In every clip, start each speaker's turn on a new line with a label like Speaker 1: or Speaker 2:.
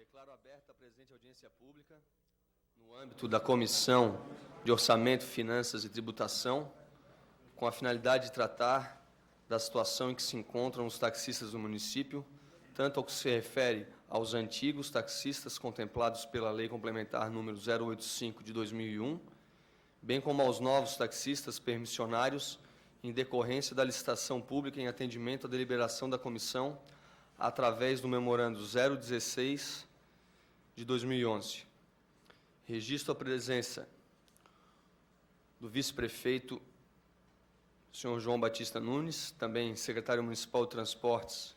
Speaker 1: Declaro aberta a presente audiência pública no âmbito da Comissão de Orçamento, Finanças e Tributação, com a finalidade de tratar da situação em que se encontram os taxistas do município, tanto ao que se refere aos antigos taxistas contemplados pela Lei Complementar número 085 de 2001, bem como aos novos taxistas permissionários em decorrência da licitação pública em atendimento à deliberação da comissão através do memorando 016 de 2011. Registro a presença do vice-prefeito, senhor João Batista Nunes, também secretário municipal de Transportes,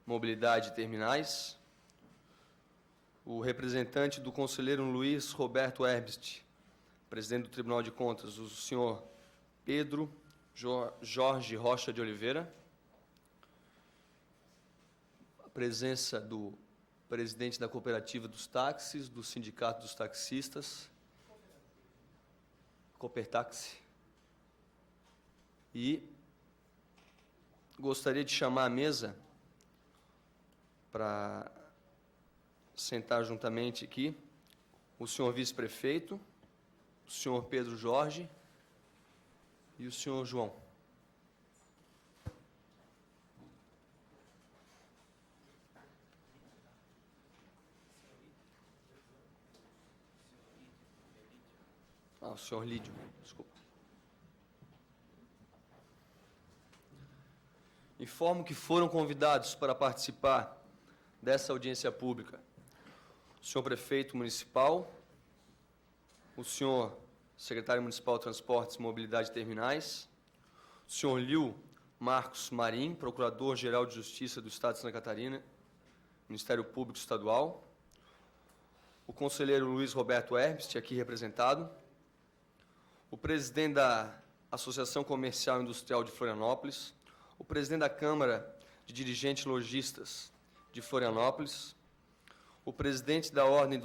Speaker 1: Mobilidade e Terminais, o representante do conselheiro Luiz Roberto Herbst, presidente do Tribunal de Contas, o senhor Pedro Jorge Rocha de Oliveira, a presença do presidente da Cooperativa dos Táxis, do Sindicato dos Taxistas, Copertaxi, e gostaria de chamar à mesa para sentar juntamente aqui o senhor vice-prefeito, o senhor Pedro Jorge e o senhor João. O senhor Lídio, desculpa. Informo que foram convidados para participar dessa audiência pública o senhor prefeito municipal, o senhor secretário municipal de Transportes, Mobilidade e Terminais, o senhor Lio Marcos Marim, procurador-geral de Justiça do Estado de Santa Catarina, Ministério Público Estadual, o conselheiro Luiz Roberto Herbst, aqui representado, o presidente da Associação Comercial e Industrial de Florianópolis, o presidente da Câmara de Dirigentes Logistas de Florianópolis, o presidente da Ordem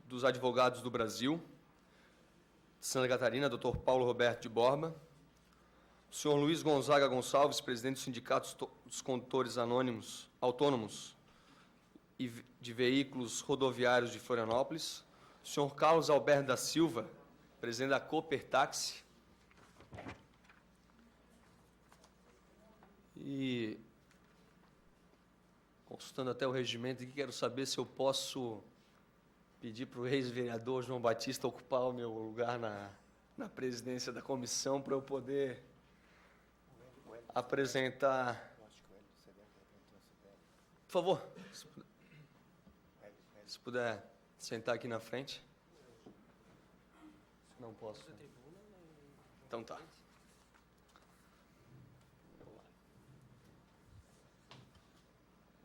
Speaker 1: dos Advogados do Brasil, de Santa Catarina, Dr. Paulo Roberto de Borba, o senhor Luiz Gonzaga Gonçalves, presidente do Sindicato dos Condutores Autônomos e de Veículos Rodoviários de Florianópolis, o senhor Carlos Alberto da Silva, presidente da Copertaxi, e, consultando até o regimento aqui, quero saber se eu posso pedir para o ex-vereador João Batista ocupar o meu lugar na presidência da comissão para eu poder apresentar. Por favor, se puder sentar aqui na frente. Não posso. Então tá.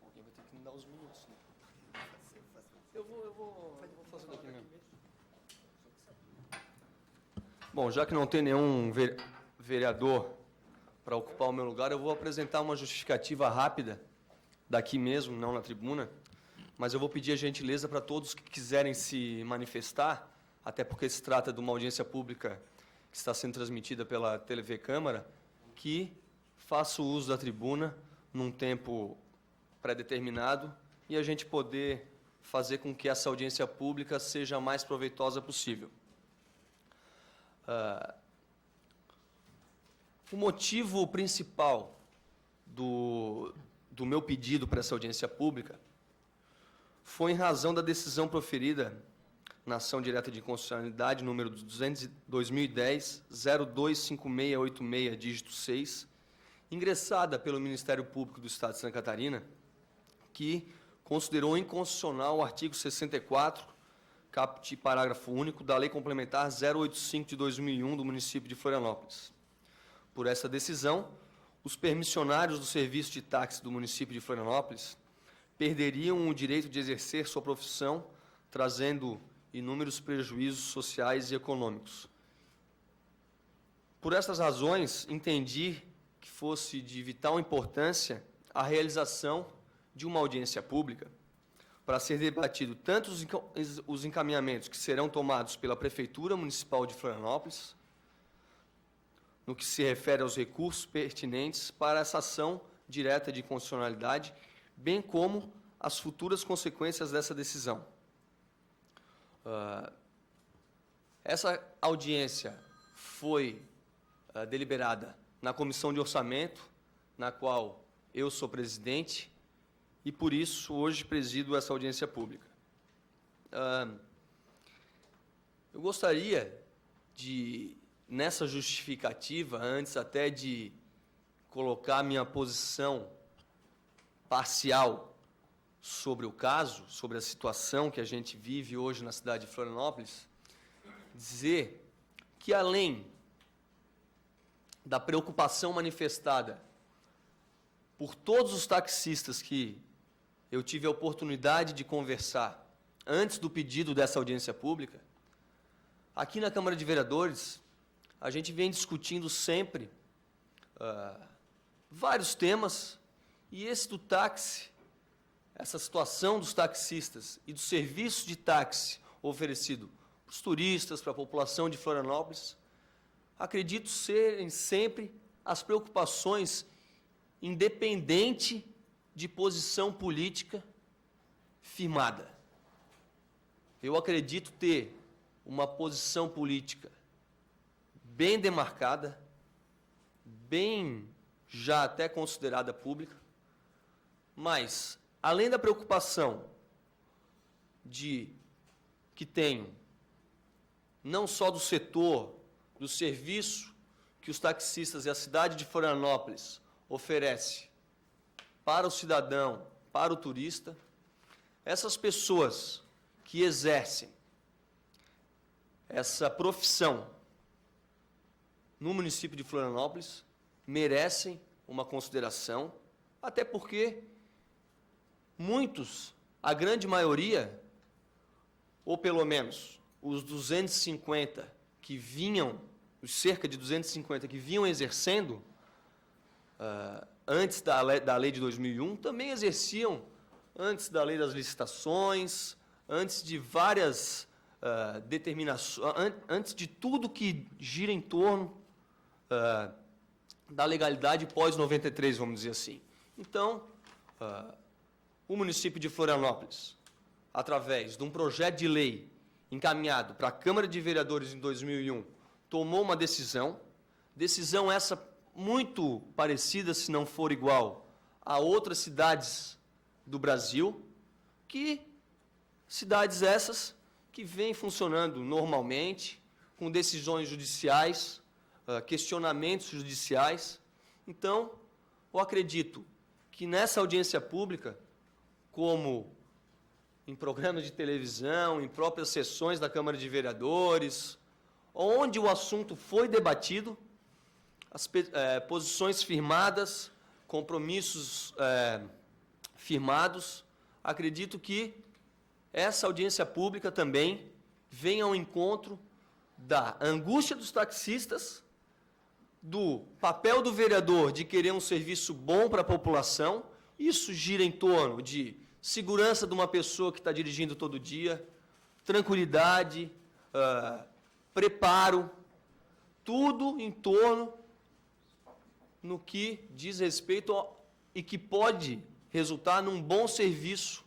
Speaker 1: Alguém vai ter que me dar os minutos, né? Eu vou fazer daqui mesmo. Bom, já que não tem nenhum vereador para ocupar o meu lugar, eu vou apresentar uma justificativa rápida daqui mesmo, não na tribuna, mas eu vou pedir a gentileza para todos que quiserem se manifestar, até porque se trata de uma audiência pública que está sendo transmitida pela TV Câmara, que faça o uso da tribuna num tempo pré-determinado e a gente poder fazer com que essa audiência pública seja a mais proveitosa possível. O motivo principal do meu pedido para essa audiência pública foi em razão da decisão proferida na ação direta de inconstitucionalidade, número 2010-025686, dígito 6, ingressada pelo Ministério Público do Estado de Santa Catarina, que considerou inconstitucional o artigo 64, caput parágrafo único, da Lei Complementar 085 de 2001 do município de Florianópolis. Por essa decisão, os permissionários do serviço de táxi do município de Florianópolis perderiam o direito de exercer sua profissão, trazendo inúmeros prejuízos sociais e econômicos. Por essas razões, entendi que fosse de vital importância a realização de uma audiência pública para ser debatido tanto os encaminhamentos que serão tomados pela Prefeitura Municipal de Florianópolis, no que se refere aos recursos pertinentes para essa ação direta de inconstitucionalidade, bem como as futuras consequências dessa decisão. Essa audiência foi deliberada na Comissão de Orçamento, na qual eu sou presidente, e, por isso, hoje presido essa audiência pública. Eu gostaria de, nessa justificativa, antes até de colocar minha posição parcial sobre o caso, sobre a situação que a gente vive hoje na cidade de Florianópolis, dizer que, além da preocupação manifestada por todos os taxistas que eu tive a oportunidade de conversar antes do pedido dessa audiência pública, aqui na Câmara de Vereadores, a gente vem discutindo sempre vários temas, e esse do táxi, essa situação dos taxistas e do serviço de táxi oferecido para os turistas, para a população de Florianópolis, acredito serem sempre as preocupações independente de posição política firmada. Eu acredito ter uma posição política bem demarcada, bem já até considerada pública, mas, além da preocupação que tenho, não só do setor, do serviço que os taxistas e a cidade de Florianópolis oferece para o cidadão, para o turista, essas pessoas que exercem essa profissão no município de Florianópolis merecem uma consideração, até porque muitos, a grande maioria, ou pelo menos os 250 que vinham, os cerca de 250 que vinham exercendo antes da lei de 2001, também exerciam antes da lei das licitações, antes de várias determinações, antes de tudo que gira em torno da legalidade pós-93, vamos dizer assim. Então, o município de Florianópolis, através de um projeto de lei encaminhado para a Câmara de Vereadores em 2001, tomou uma decisão essa muito parecida, se não for igual, a outras cidades do Brasil, cidades essas que vêm funcionando normalmente, com decisões judiciais, questionamentos judiciais. Então, eu acredito que nessa audiência pública, como em programas de televisão, em próprias sessões da Câmara de Vereadores, onde o assunto foi debatido, as posições firmadas, compromissos firmados, acredito que essa audiência pública também vem ao encontro da angústia dos taxistas, do papel do vereador de querer um serviço bom para a população. Isso gira em torno de segurança de uma pessoa que está dirigindo todo dia, tranquilidade, preparo, tudo em torno no que diz respeito e que pode resultar num bom serviço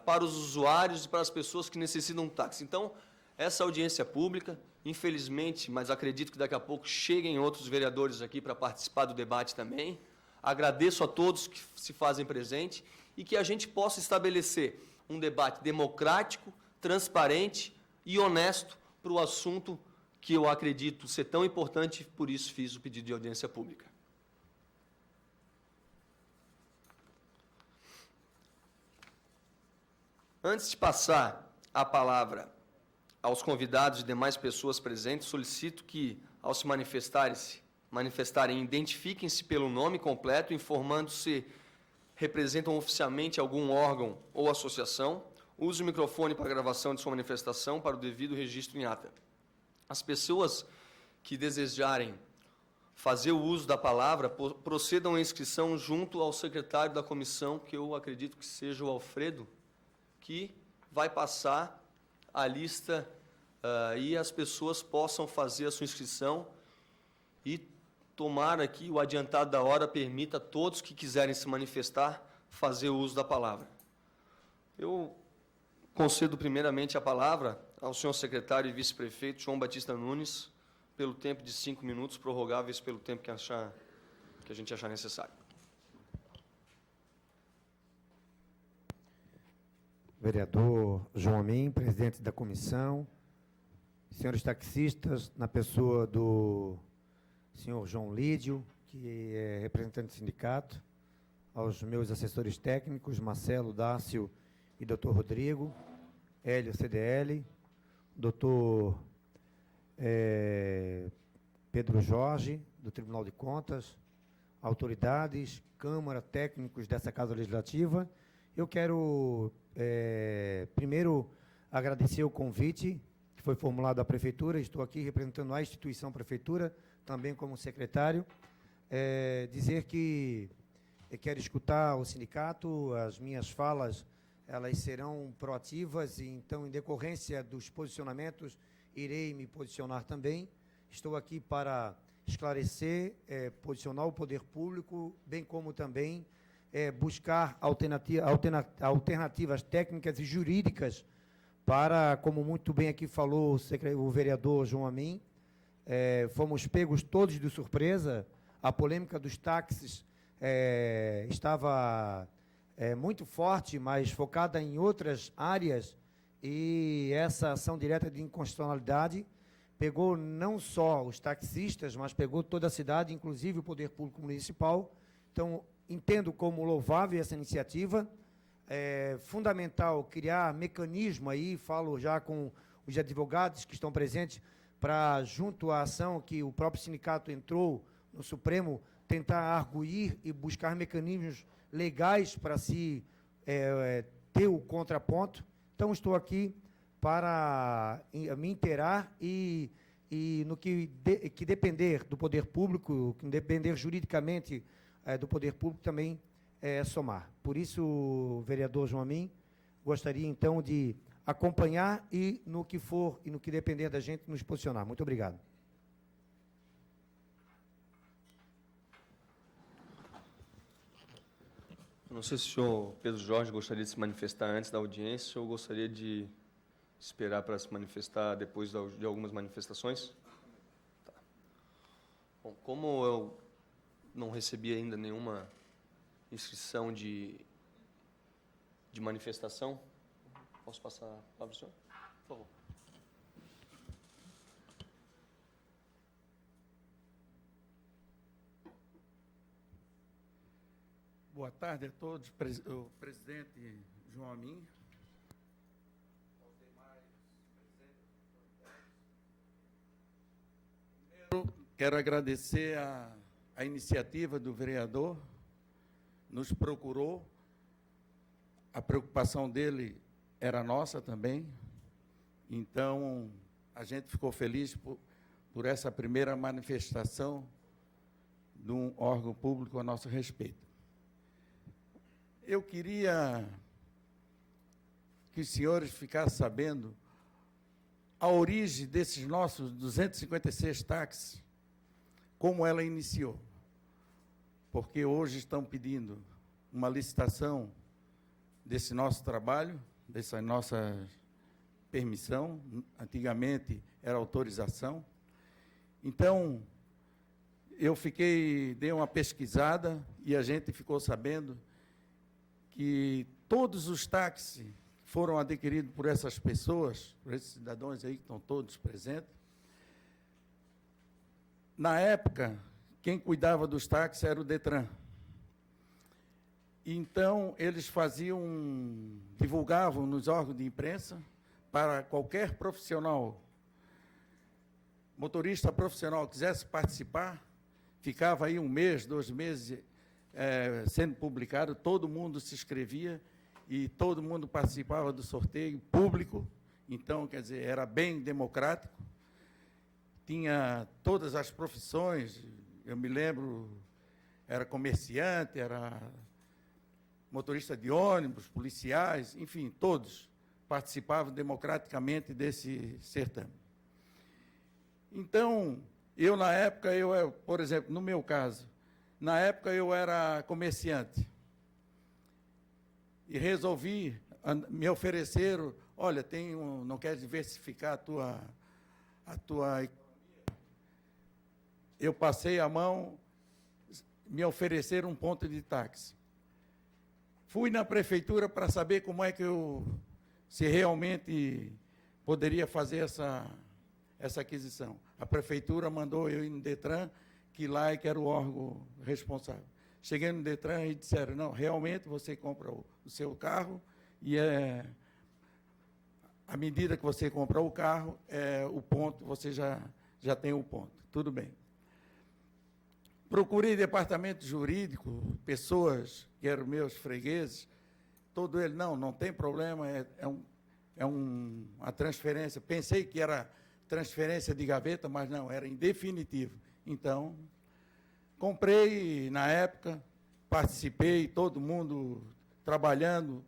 Speaker 1: para os usuários e para as pessoas que necessitam de um táxi. Então, essa audiência pública, infelizmente, mas acredito que daqui a pouco cheguem outros vereadores aqui para participar do debate também. Agradeço a todos que se fazem presente e que a gente possa estabelecer um debate democrático, transparente e honesto para o assunto que eu acredito ser tão importante, por isso fiz o pedido de audiência pública. Antes de passar a palavra aos convidados e demais pessoas presentes, solicito que, ao se manifestarem, identifiquem-se pelo nome completo, informando se representam oficialmente algum órgão ou associação. Use o microfone para gravação de sua manifestação para o devido registro em ata. As pessoas que desejarem fazer o uso da palavra, procedam à inscrição junto ao secretário da comissão, que eu acredito que seja o Alfredo, que vai passar a lista e as pessoas possam fazer a sua inscrição e tomara que o adiantado da hora permita a todos que quiserem se manifestar fazer o uso da palavra. Eu concedo primeiramente a palavra ao senhor secretário e vice-prefeito João Batista Nunes, pelo tempo de 5 minutos, prorrogáveis pelo tempo que a gente achar necessário.
Speaker 2: Vereador João Amin, presidente da comissão, senhores taxistas, na pessoa do senhor João Lídio, que é representante do sindicato, aos meus assessores técnicos, Marcelo, Dácio e doutor Rodrigo, Hélio, CDL, doutor Pedro Jorge, do Tribunal de Contas, autoridades, Câmara, técnicos dessa Casa Legislativa. Eu quero, primeiro, agradecer o convite que foi formulado à Prefeitura. Estou aqui representando a instituição Prefeitura, também como secretário. Dizer que eu quero escutar o sindicato, as minhas falas, elas serão proativas, e então, em decorrência dos posicionamentos, irei me posicionar também. Estou aqui para esclarecer, posicionar o poder público, bem como também buscar alternativas técnicas e jurídicas para, como muito bem aqui falou o vereador João Amin, fomos pegos todos de surpresa. A polêmica dos táxis estava muito forte, mas focada em outras áreas, e essa ação direta de inconstitucionalidade pegou não só os taxistas, mas pegou toda a cidade, inclusive o Poder Público Municipal. Então, entendo como louvável essa iniciativa. É fundamental criar mecanismo aí, falo já com os advogados que estão presentes, para, junto à ação que o próprio sindicato entrou no Supremo, tentar arguir e buscar mecanismos legais para se ter o contraponto. Então, estou aqui para me inteirar e no que depender do poder público, que depender juridicamente do poder público, também somar. Por isso, vereador João Amin, gostaria, então, de acompanhar e, no que for e no que depender da gente, nos posicionar. Muito obrigado.
Speaker 1: Não sei se o senhor Pedro Jorge gostaria de se manifestar antes da audiência ou gostaria de esperar para se manifestar depois de algumas manifestações. Tá. Bom, como eu não recebi ainda nenhuma inscrição de manifestação, posso passar a palavra para o senhor? Por favor.
Speaker 3: Boa tarde a todos, o presidente João Amin, aos demais presentes. Primeiro, quero agradecer a iniciativa do vereador, nos procurou, a preocupação dele era nossa também, então a gente ficou feliz por essa primeira manifestação de um órgão público a nosso respeito. Eu queria que os senhores ficassem sabendo a origem desses nossos 256 táxis, como ela iniciou. Porque hoje estão pedindo uma licitação desse nosso trabalho, dessa nossa permissão, antigamente era autorização. Então, eu dei uma pesquisada e a gente ficou sabendo que todos os táxis foram adquiridos por essas pessoas, por esses cidadãos aí que estão todos presentes. Na época, quem cuidava dos táxis era o Detran. Então, eles divulgavam nos órgãos de imprensa para qualquer profissional, motorista profissional, quisesse participar, ficava aí 1 mês, 2 meses, sendo publicado, todo mundo se inscrevia e todo mundo participava do sorteio público. Então, quer dizer, era bem democrático, tinha todas as profissões, eu me lembro, era comerciante, era motorista de ônibus, policiais, enfim, todos participavam democraticamente desse certame. Então, na época, por exemplo, no meu caso, na época eu era comerciante e resolvi, me ofereceram, olha, não quer diversificar a tua... Eu passei a mão, me ofereceram um ponto de táxi. Fui na prefeitura para saber como é que se realmente poderia fazer essa aquisição. A prefeitura mandou eu ir no Detran, que lá é que era o órgão responsável. Cheguei no Detran e disseram, não, realmente você compra o seu carro e à medida que você compra o carro, o ponto, você já tem o ponto. Tudo bem. Procurei departamento jurídico, pessoas que eram meus fregueses, todo ele, não tem problema, a transferência. Pensei que era transferência de gaveta, mas não, era em definitivo. Então, comprei na época, participei, todo mundo trabalhando.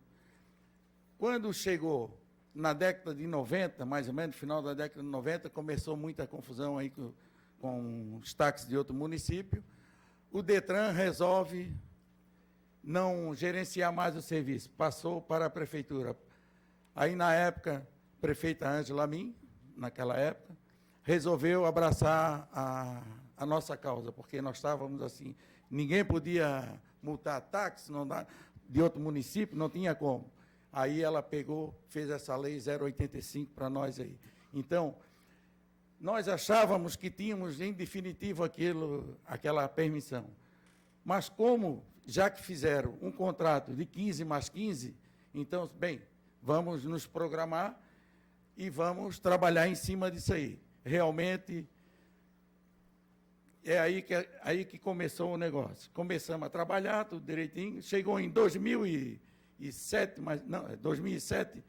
Speaker 3: Quando chegou na década de 90, mais ou menos, no final da década de 90, começou muita confusão aí com os táxis de outro município. O Detran resolve não gerenciar mais o serviço, passou para a prefeitura. Aí, na época, a prefeita Ângela Min, naquela época, resolveu abraçar a nossa causa, porque nós estávamos assim, ninguém podia multar táxi de outro município, não tinha como. Aí ela pegou, fez essa lei 085 para nós aí. Então, nós achávamos que tínhamos, em definitivo, aquela permissão. Mas como, já que fizeram um contrato de 15 mais 15, então, bem, vamos nos programar e vamos trabalhar em cima disso aí. Realmente, é aí que começou o negócio. Começamos a trabalhar, tudo direitinho. Chegou em 2007, mas não, 2007,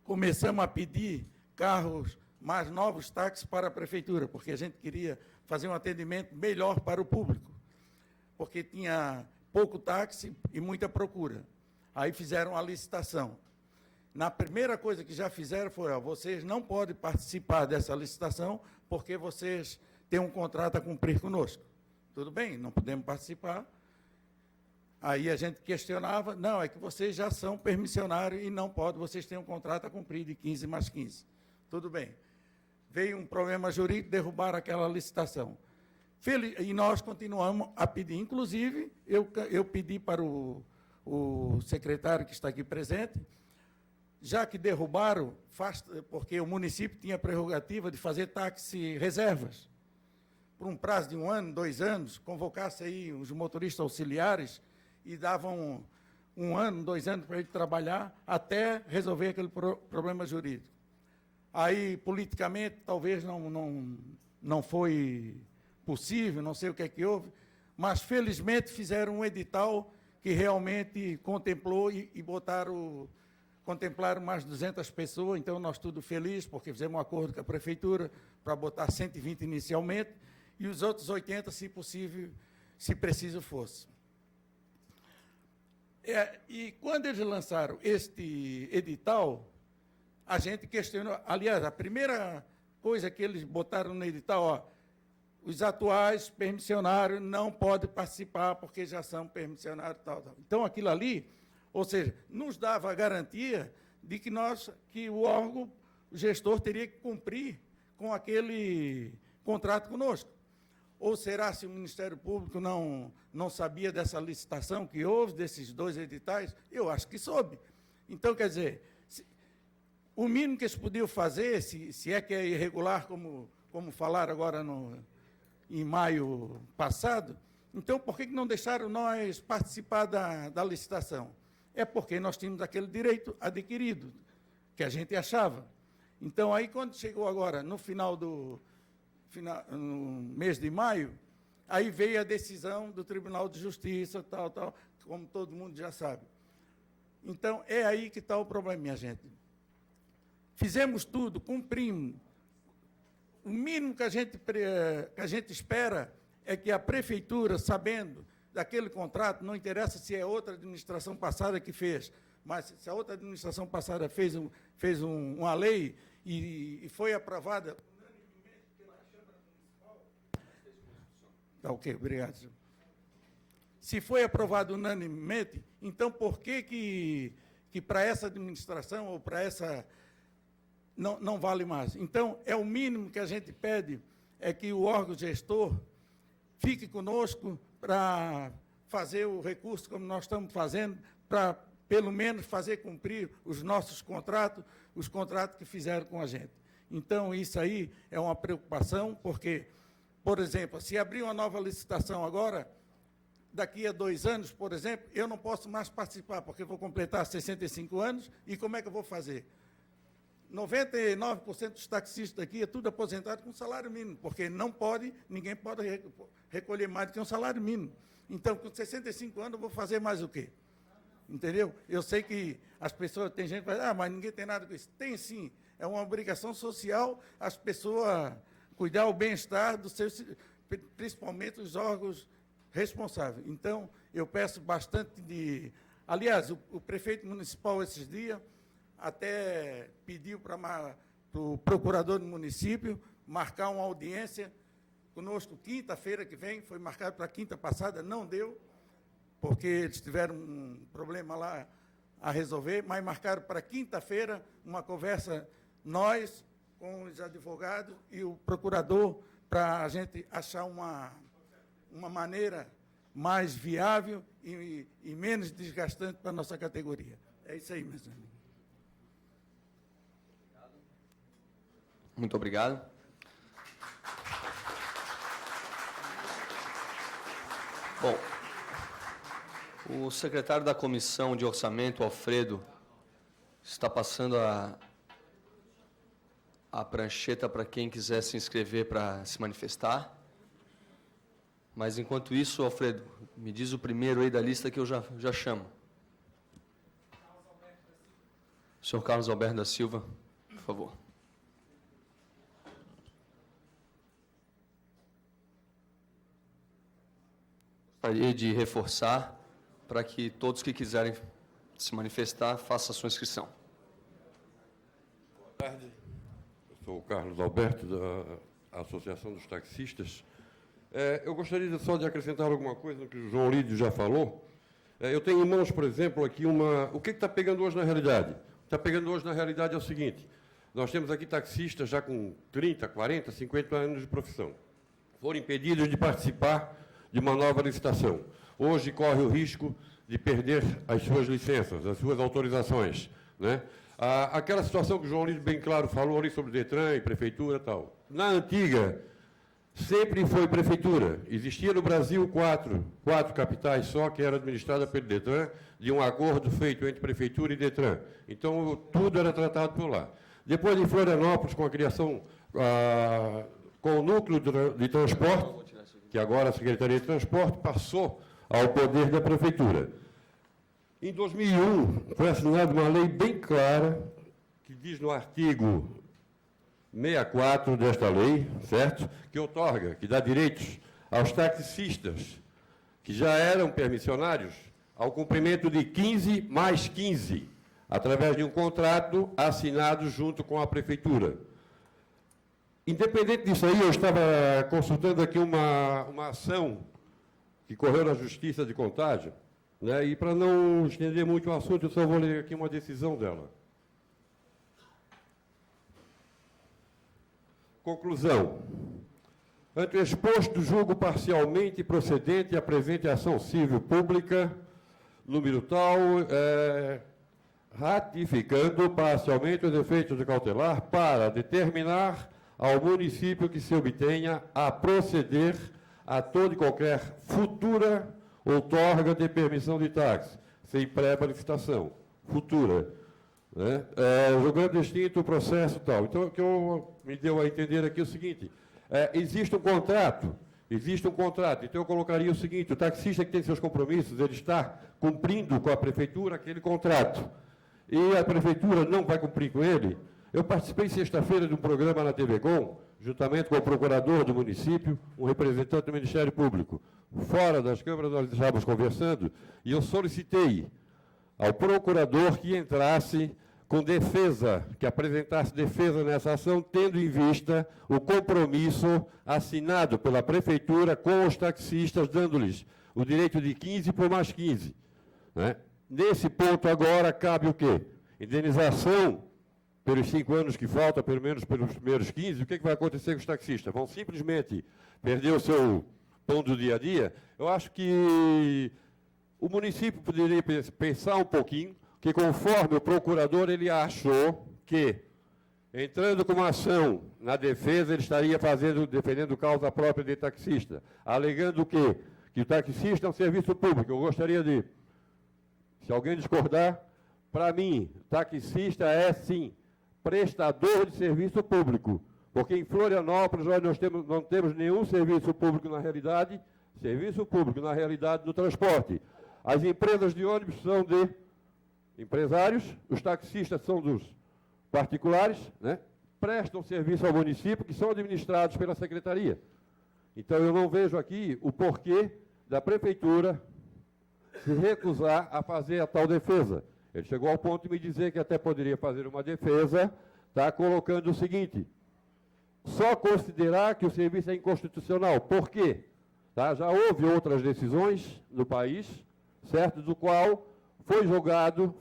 Speaker 3: começamos a pedir carros mais novos, táxis para a prefeitura, porque a gente queria fazer um atendimento melhor para o público, porque tinha pouco táxi e muita procura. Aí fizeram a licitação. Na primeira coisa que já fizeram foi, vocês não podem participar dessa licitação porque vocês têm um contrato a cumprir conosco. Tudo bem, não podemos participar. Aí a gente questionava, não, é que vocês já são permissionários e não podem, vocês têm um contrato a cumprir de 15 mais 15. Tudo bem. Veio um problema jurídico, derrubaram aquela licitação. E nós continuamos a pedir. Inclusive, eu pedi para o secretário que está aqui presente, já que derrubaram, porque o município tinha a prerrogativa de fazer táxi reservas, por um prazo de 1 ano, 2 anos, convocasse aí os motoristas auxiliares e davam 1 ano, 2 anos para ele trabalhar até resolver aquele problema jurídico. Aí, politicamente, talvez não foi possível, não sei o que é que houve, mas, felizmente, fizeram um edital que realmente contemplou e contemplaram mais de 200 pessoas, então nós tudo felizes, porque fizemos um acordo com a prefeitura para botar 120 inicialmente, e os outros 80, se possível, se preciso fosse. E quando eles lançaram este edital, a gente questionou, aliás, a primeira coisa que eles botaram no edital, os atuais permissionários não podem participar porque já são permissionários, tal. Então, aquilo ali, ou seja, nos dava a garantia de que o órgão, o gestor, teria que cumprir com aquele contrato conosco. Ou será se o Ministério Público não sabia dessa licitação que houve, desses 2 editais? Eu acho que soube. Então, quer dizer, o mínimo que eles podiam fazer, se é que é irregular, como falaram agora em maio passado, então, por que não deixaram nós participar da licitação? É porque nós tínhamos aquele direito adquirido, que a gente achava. Então, aí, quando chegou agora, no mês de maio, aí veio a decisão do Tribunal de Justiça, tal, como todo mundo já sabe. Então, é aí que está o problema, minha gente. Fizemos tudo, cumprimos. O mínimo que a gente espera é que a prefeitura, sabendo daquele contrato, não interessa se é outra administração passada que fez, mas se a outra administração passada fez uma lei e foi aprovada unanimemente pela Câmara Municipal. Tá, ok, obrigado, senhor. se foi aprovado unanimemente, então por que para essa administração ou para essa não vale mais? Então, é o mínimo que a gente pede, é que o órgão gestor fique conosco para fazer o recurso como nós estamos fazendo, para, pelo menos, fazer cumprir os nossos contratos, os contratos que fizeram com a gente. Então, isso aí é uma preocupação, porque, por exemplo, se abrir uma nova licitação agora, daqui a 2 anos, por exemplo, eu não posso mais participar, porque vou completar 65 anos, e como é que eu vou fazer? 99% dos taxistas aqui é tudo aposentado com salário mínimo, porque ninguém pode recolher mais do que um salário mínimo. Então, com 65 anos, eu vou fazer mais o quê? Entendeu? Eu sei que as pessoas, tem gente que vai dizer, mas ninguém tem nada com isso. Tem sim, é uma obrigação social as pessoas cuidar o bem-estar dos seus, principalmente os órgãos responsáveis. Então, eu peço bastante de... Aliás, o prefeito municipal, esses dias, até pediu para o procurador do município marcar uma audiência conosco quinta-feira que vem, foi marcado para quinta passada, não deu, porque eles tiveram um problema lá a resolver, mas marcaram para quinta-feira uma conversa, nós, com os advogados e o procurador, para a gente achar uma maneira mais viável e menos desgastante para a nossa categoria. É isso aí, meus amigos.
Speaker 1: Muito obrigado. Bom, o secretário da Comissão de Orçamento, Alfredo, está passando a prancheta para quem quiser se inscrever para se manifestar. Mas, enquanto isso, Alfredo, me diz o primeiro aí da lista que eu já chamo. Senhor Carlos Alberto da Silva, por favor. Gostaria de reforçar para que todos que quiserem se manifestar façam a sua inscrição.
Speaker 4: Boa tarde. Eu sou o Carlos Alberto, da Associação dos Taxistas. Eu gostaria só de acrescentar alguma coisa no que o João Lídio já falou. Eu tenho em mãos, por exemplo, aqui o que está pegando hoje na realidade? O que está pegando hoje na realidade é o seguinte: nós temos aqui taxistas já com 30, 40, 50 anos de profissão. Foram impedidos de participar de uma nova licitação. Hoje corre o risco de perder as suas licenças, as suas autorizações, né? Aquela situação que o João Lídio bem claro falou ali sobre Detran e prefeitura e tal. Na antiga, sempre foi prefeitura. Existia no Brasil quatro capitais só que eram administradas pelo Detran, de um acordo feito entre prefeitura e Detran. Então, tudo era tratado por lá. Depois, em Florianópolis, com a criação, com o núcleo de transporte, que agora a Secretaria de Transporte passou ao poder da prefeitura. Em 2001, foi assinada uma lei bem clara, que diz no artigo 64 desta lei, certo? Que outorga, que dá direitos aos taxistas, que já eram permissionários, ao cumprimento de 15 mais 15, através de um contrato assinado junto com a prefeitura. Independente disso aí, eu estava consultando aqui uma ação que correu na Justiça de Contagem, né? E para não estender muito o assunto, eu só vou ler aqui uma decisão dela. Conclusão. Ante o exposto, julgo parcialmente procedente a presente ação civil pública, número tal, ratificando parcialmente os efeitos de cautelar para determinar ao município que se obtenha a proceder a toda e qualquer futura outorga de permissão de táxi, sem prévia licitação, futura, né? Julgando extinto o processo tal. Então, o que me deu a entender aqui é o seguinte: existe um contrato, então eu colocaria o seguinte: o taxista que tem seus compromissos, ele está cumprindo com a prefeitura aquele contrato, e a prefeitura não vai cumprir com ele. Eu participei sexta-feira de um programa na TV Com, juntamente com o procurador do município, um representante do Ministério Público. Fora das câmaras, nós estávamos conversando, e eu solicitei ao procurador que entrasse com defesa, que apresentasse defesa nessa ação, tendo em vista o compromisso assinado pela prefeitura com os taxistas, dando-lhes o direito de 15 por mais 15. Né? Nesse ponto agora cabe o quê? Indenização pelos 5 anos que faltam, pelo menos pelos primeiros 15, o que vai acontecer com os taxistas? Vão simplesmente perder o seu pão do dia a dia? Eu acho que o município poderia pensar um pouquinho, que conforme o procurador ele achou que, entrando com uma ação na defesa, ele estaria defendendo causa própria de taxista, alegando o quê? Que o taxista é um serviço público. Eu gostaria de, se alguém discordar, para mim, taxista é, sim, prestador de serviço público, porque em Florianópolis nós não temos nenhum serviço público na realidade do transporte. As empresas de ônibus são de empresários, os taxistas são dos particulares, né? Prestam serviço ao município, que são administrados pela secretaria. Então eu não vejo aqui o porquê da prefeitura se recusar a fazer a tal defesa. Ele chegou ao ponto de me dizer que até poderia fazer uma defesa, tá, colocando o seguinte: só considerar que o serviço é inconstitucional. Por quê? Tá, já houve outras decisões no país, certo, do qual foi julgado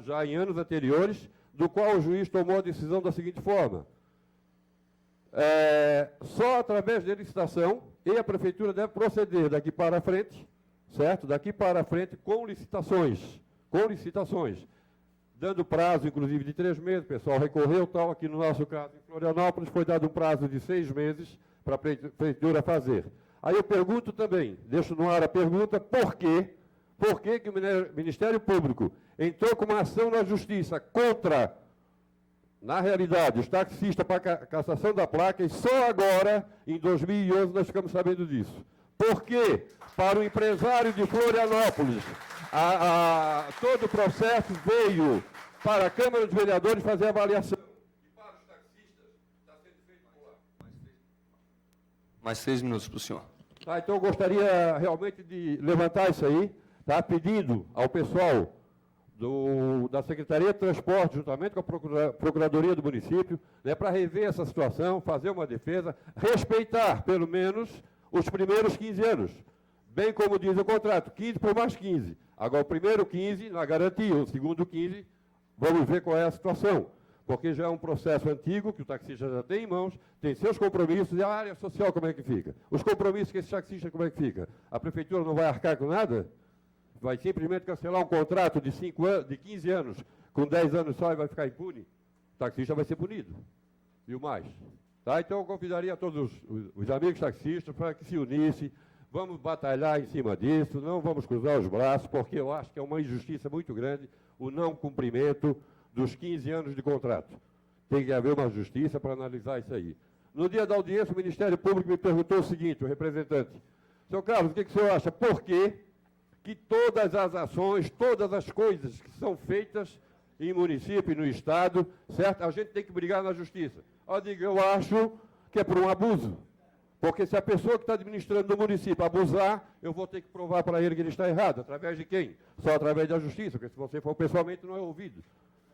Speaker 4: já em anos anteriores, do qual o juiz tomou a decisão da seguinte forma: só através de licitação, e a prefeitura deve proceder daqui para frente, certo? Daqui para frente com licitações, dando prazo, inclusive, de 3 meses, o pessoal recorreu, tal, aqui no nosso caso, em Florianópolis, foi dado um prazo de 6 meses para a prefeitura fazer. Aí eu pergunto também, deixo no ar a pergunta, por quê? Por que que o Ministério Público entrou com uma ação na Justiça contra, na realidade, os taxistas para a cassação da placa, e só agora, em 2011, nós ficamos sabendo disso? Por que, para o empresário de Florianópolis, todo o processo veio para a Câmara dos Vereadores fazer a avaliação? E para os taxistas, está sendo feito por lá.
Speaker 1: Mais 3 minutos para o senhor.
Speaker 4: Tá, então eu gostaria realmente de levantar isso aí, tá, pedindo ao pessoal da Secretaria de Transporte, juntamente com a Procuradoria do município, né, para rever essa situação, fazer uma defesa, respeitar, pelo menos, os primeiros 15 anos. Bem como diz o contrato, 15 por mais 15. Agora, o primeiro 15, na garantia, o segundo 15, vamos ver qual é a situação. Porque já é um processo antigo, que o taxista já tem em mãos, tem seus compromissos, e a área social como é que fica? Os compromissos que esse taxista como é que fica? A prefeitura não vai arcar com nada? Vai simplesmente cancelar um contrato de 15 anos, com 10 anos só, e vai ficar impune? O taxista vai ser punido. E o mais. Tá? Então eu convidaria a todos os amigos taxistas para que se unissem. Vamos batalhar em cima disso, não vamos cruzar os braços, porque eu acho que é uma injustiça muito grande o não cumprimento dos 15 anos de contrato. Tem que haver uma justiça para analisar isso aí. No dia da audiência, o Ministério Público me perguntou o seguinte, o representante: senhor Carlos, o que o senhor acha? Por que todas as ações, todas as coisas que são feitas em município e no Estado, certo? A gente tem que brigar na justiça. Eu digo, eu acho que é por um abuso. Porque se a pessoa que está administrando no município abusar, eu vou ter que provar para ele que ele está errado. Através de quem? Só através da justiça, porque se você for pessoalmente não é ouvido.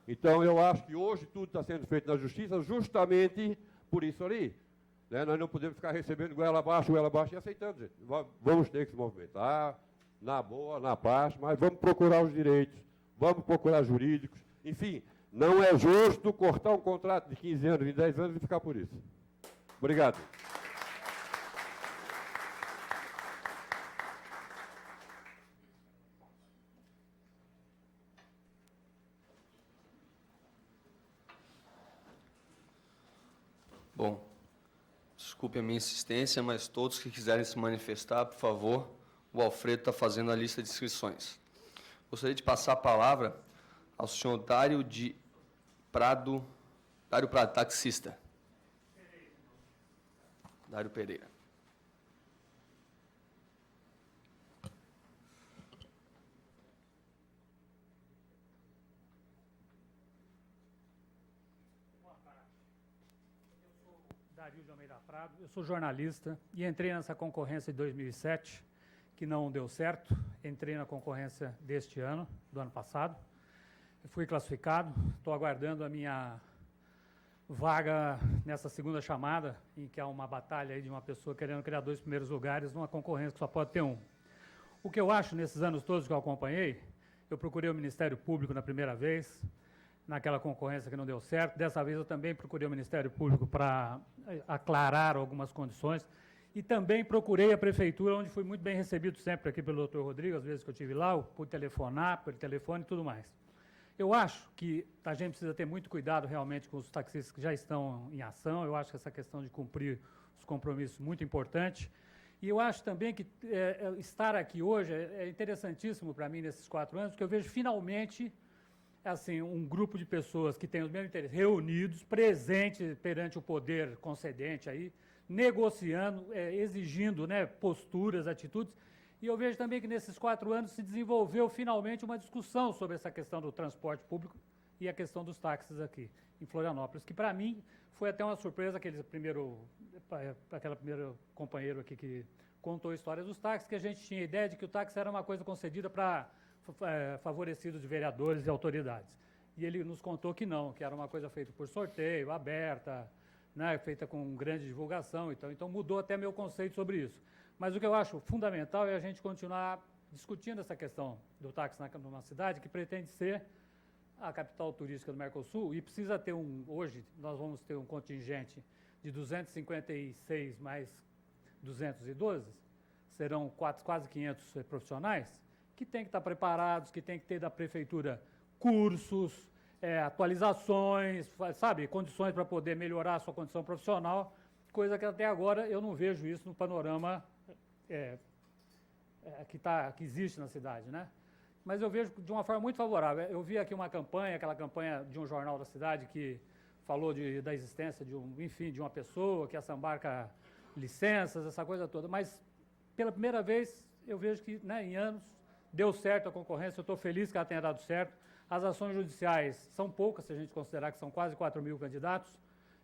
Speaker 4: Então, eu acho que hoje tudo está sendo feito na justiça justamente por isso ali. Né? Nós não podemos ficar recebendo goela abaixo e aceitando, gente. Vamos ter que se movimentar, na boa, na paz, mas vamos procurar os direitos, vamos procurar jurídicos. Enfim, não é justo cortar um contrato de 15 anos, de 10 anos e ficar por isso. Obrigado.
Speaker 1: Bom, desculpe a minha insistência, mas todos que quiserem se manifestar, por favor, o Alfredo está fazendo a lista de inscrições. Gostaria de passar a palavra ao senhor Dário Prado, taxista. Dário Pereira.
Speaker 5: Dario de Almeida Prado, eu sou jornalista e entrei nessa concorrência de 2007, que não deu certo. Entrei na concorrência deste ano, do ano passado. Fui classificado, estou aguardando a minha vaga nessa segunda chamada, em que há uma batalha aí de uma pessoa querendo criar 2 primeiros lugares numa concorrência que só pode ter um. O que eu acho, nesses anos todos que eu acompanhei, eu procurei o Ministério Público na primeira vez, naquela concorrência que não deu certo. Dessa vez eu também procurei o Ministério Público para aclarar algumas condições. E também procurei a Prefeitura, onde fui muito bem recebido sempre aqui pelo doutor Rodrigo, às vezes que eu estive lá, eu pude telefonar, pelo telefone e tudo mais. Eu acho que a gente precisa ter muito cuidado realmente com os taxistas que já estão em ação. Eu acho que essa questão de cumprir os compromissos é muito importante. E eu acho também que estar aqui hoje é interessantíssimo para mim nesses 4 anos, porque eu vejo finalmente assim, um grupo de pessoas que têm os mesmos interesses reunidos, presentes perante o poder concedente aí, negociando, exigindo, né, posturas, atitudes. E eu vejo também que nesses 4 anos se desenvolveu finalmente uma discussão sobre essa questão do transporte público e a questão dos táxis aqui em Florianópolis, que para mim foi até uma surpresa aquele primeiro companheiro aqui que contou a história dos táxis, que a gente tinha a ideia de que o táxi era uma coisa concedida para favorecidos de vereadores e autoridades. E ele nos contou que não, que era uma coisa feita por sorteio, aberta, né, feita com grande divulgação. Então mudou até meu conceito sobre isso. Mas o que eu acho fundamental é a gente continuar discutindo essa questão do táxi numa cidade que pretende ser a capital turística do Mercosul e precisa ter hoje nós vamos ter um contingente de 256 mais 212, serão quase 500 profissionais, que tem que estar preparados, que tem que ter da prefeitura cursos, atualizações, sabe, condições para poder melhorar a sua condição profissional, coisa que até agora eu não vejo isso no panorama que existe na cidade, né? Mas eu vejo de uma forma muito favorável. Eu vi aqui uma campanha, aquela campanha de um jornal da cidade que falou da existência de uma pessoa que assambarca licenças, essa coisa toda, mas pela primeira vez eu vejo que, né, em anos deu certo a concorrência, eu estou feliz que ela tenha dado certo. As ações judiciais são poucas, se a gente considerar que são quase 4.000 candidatos.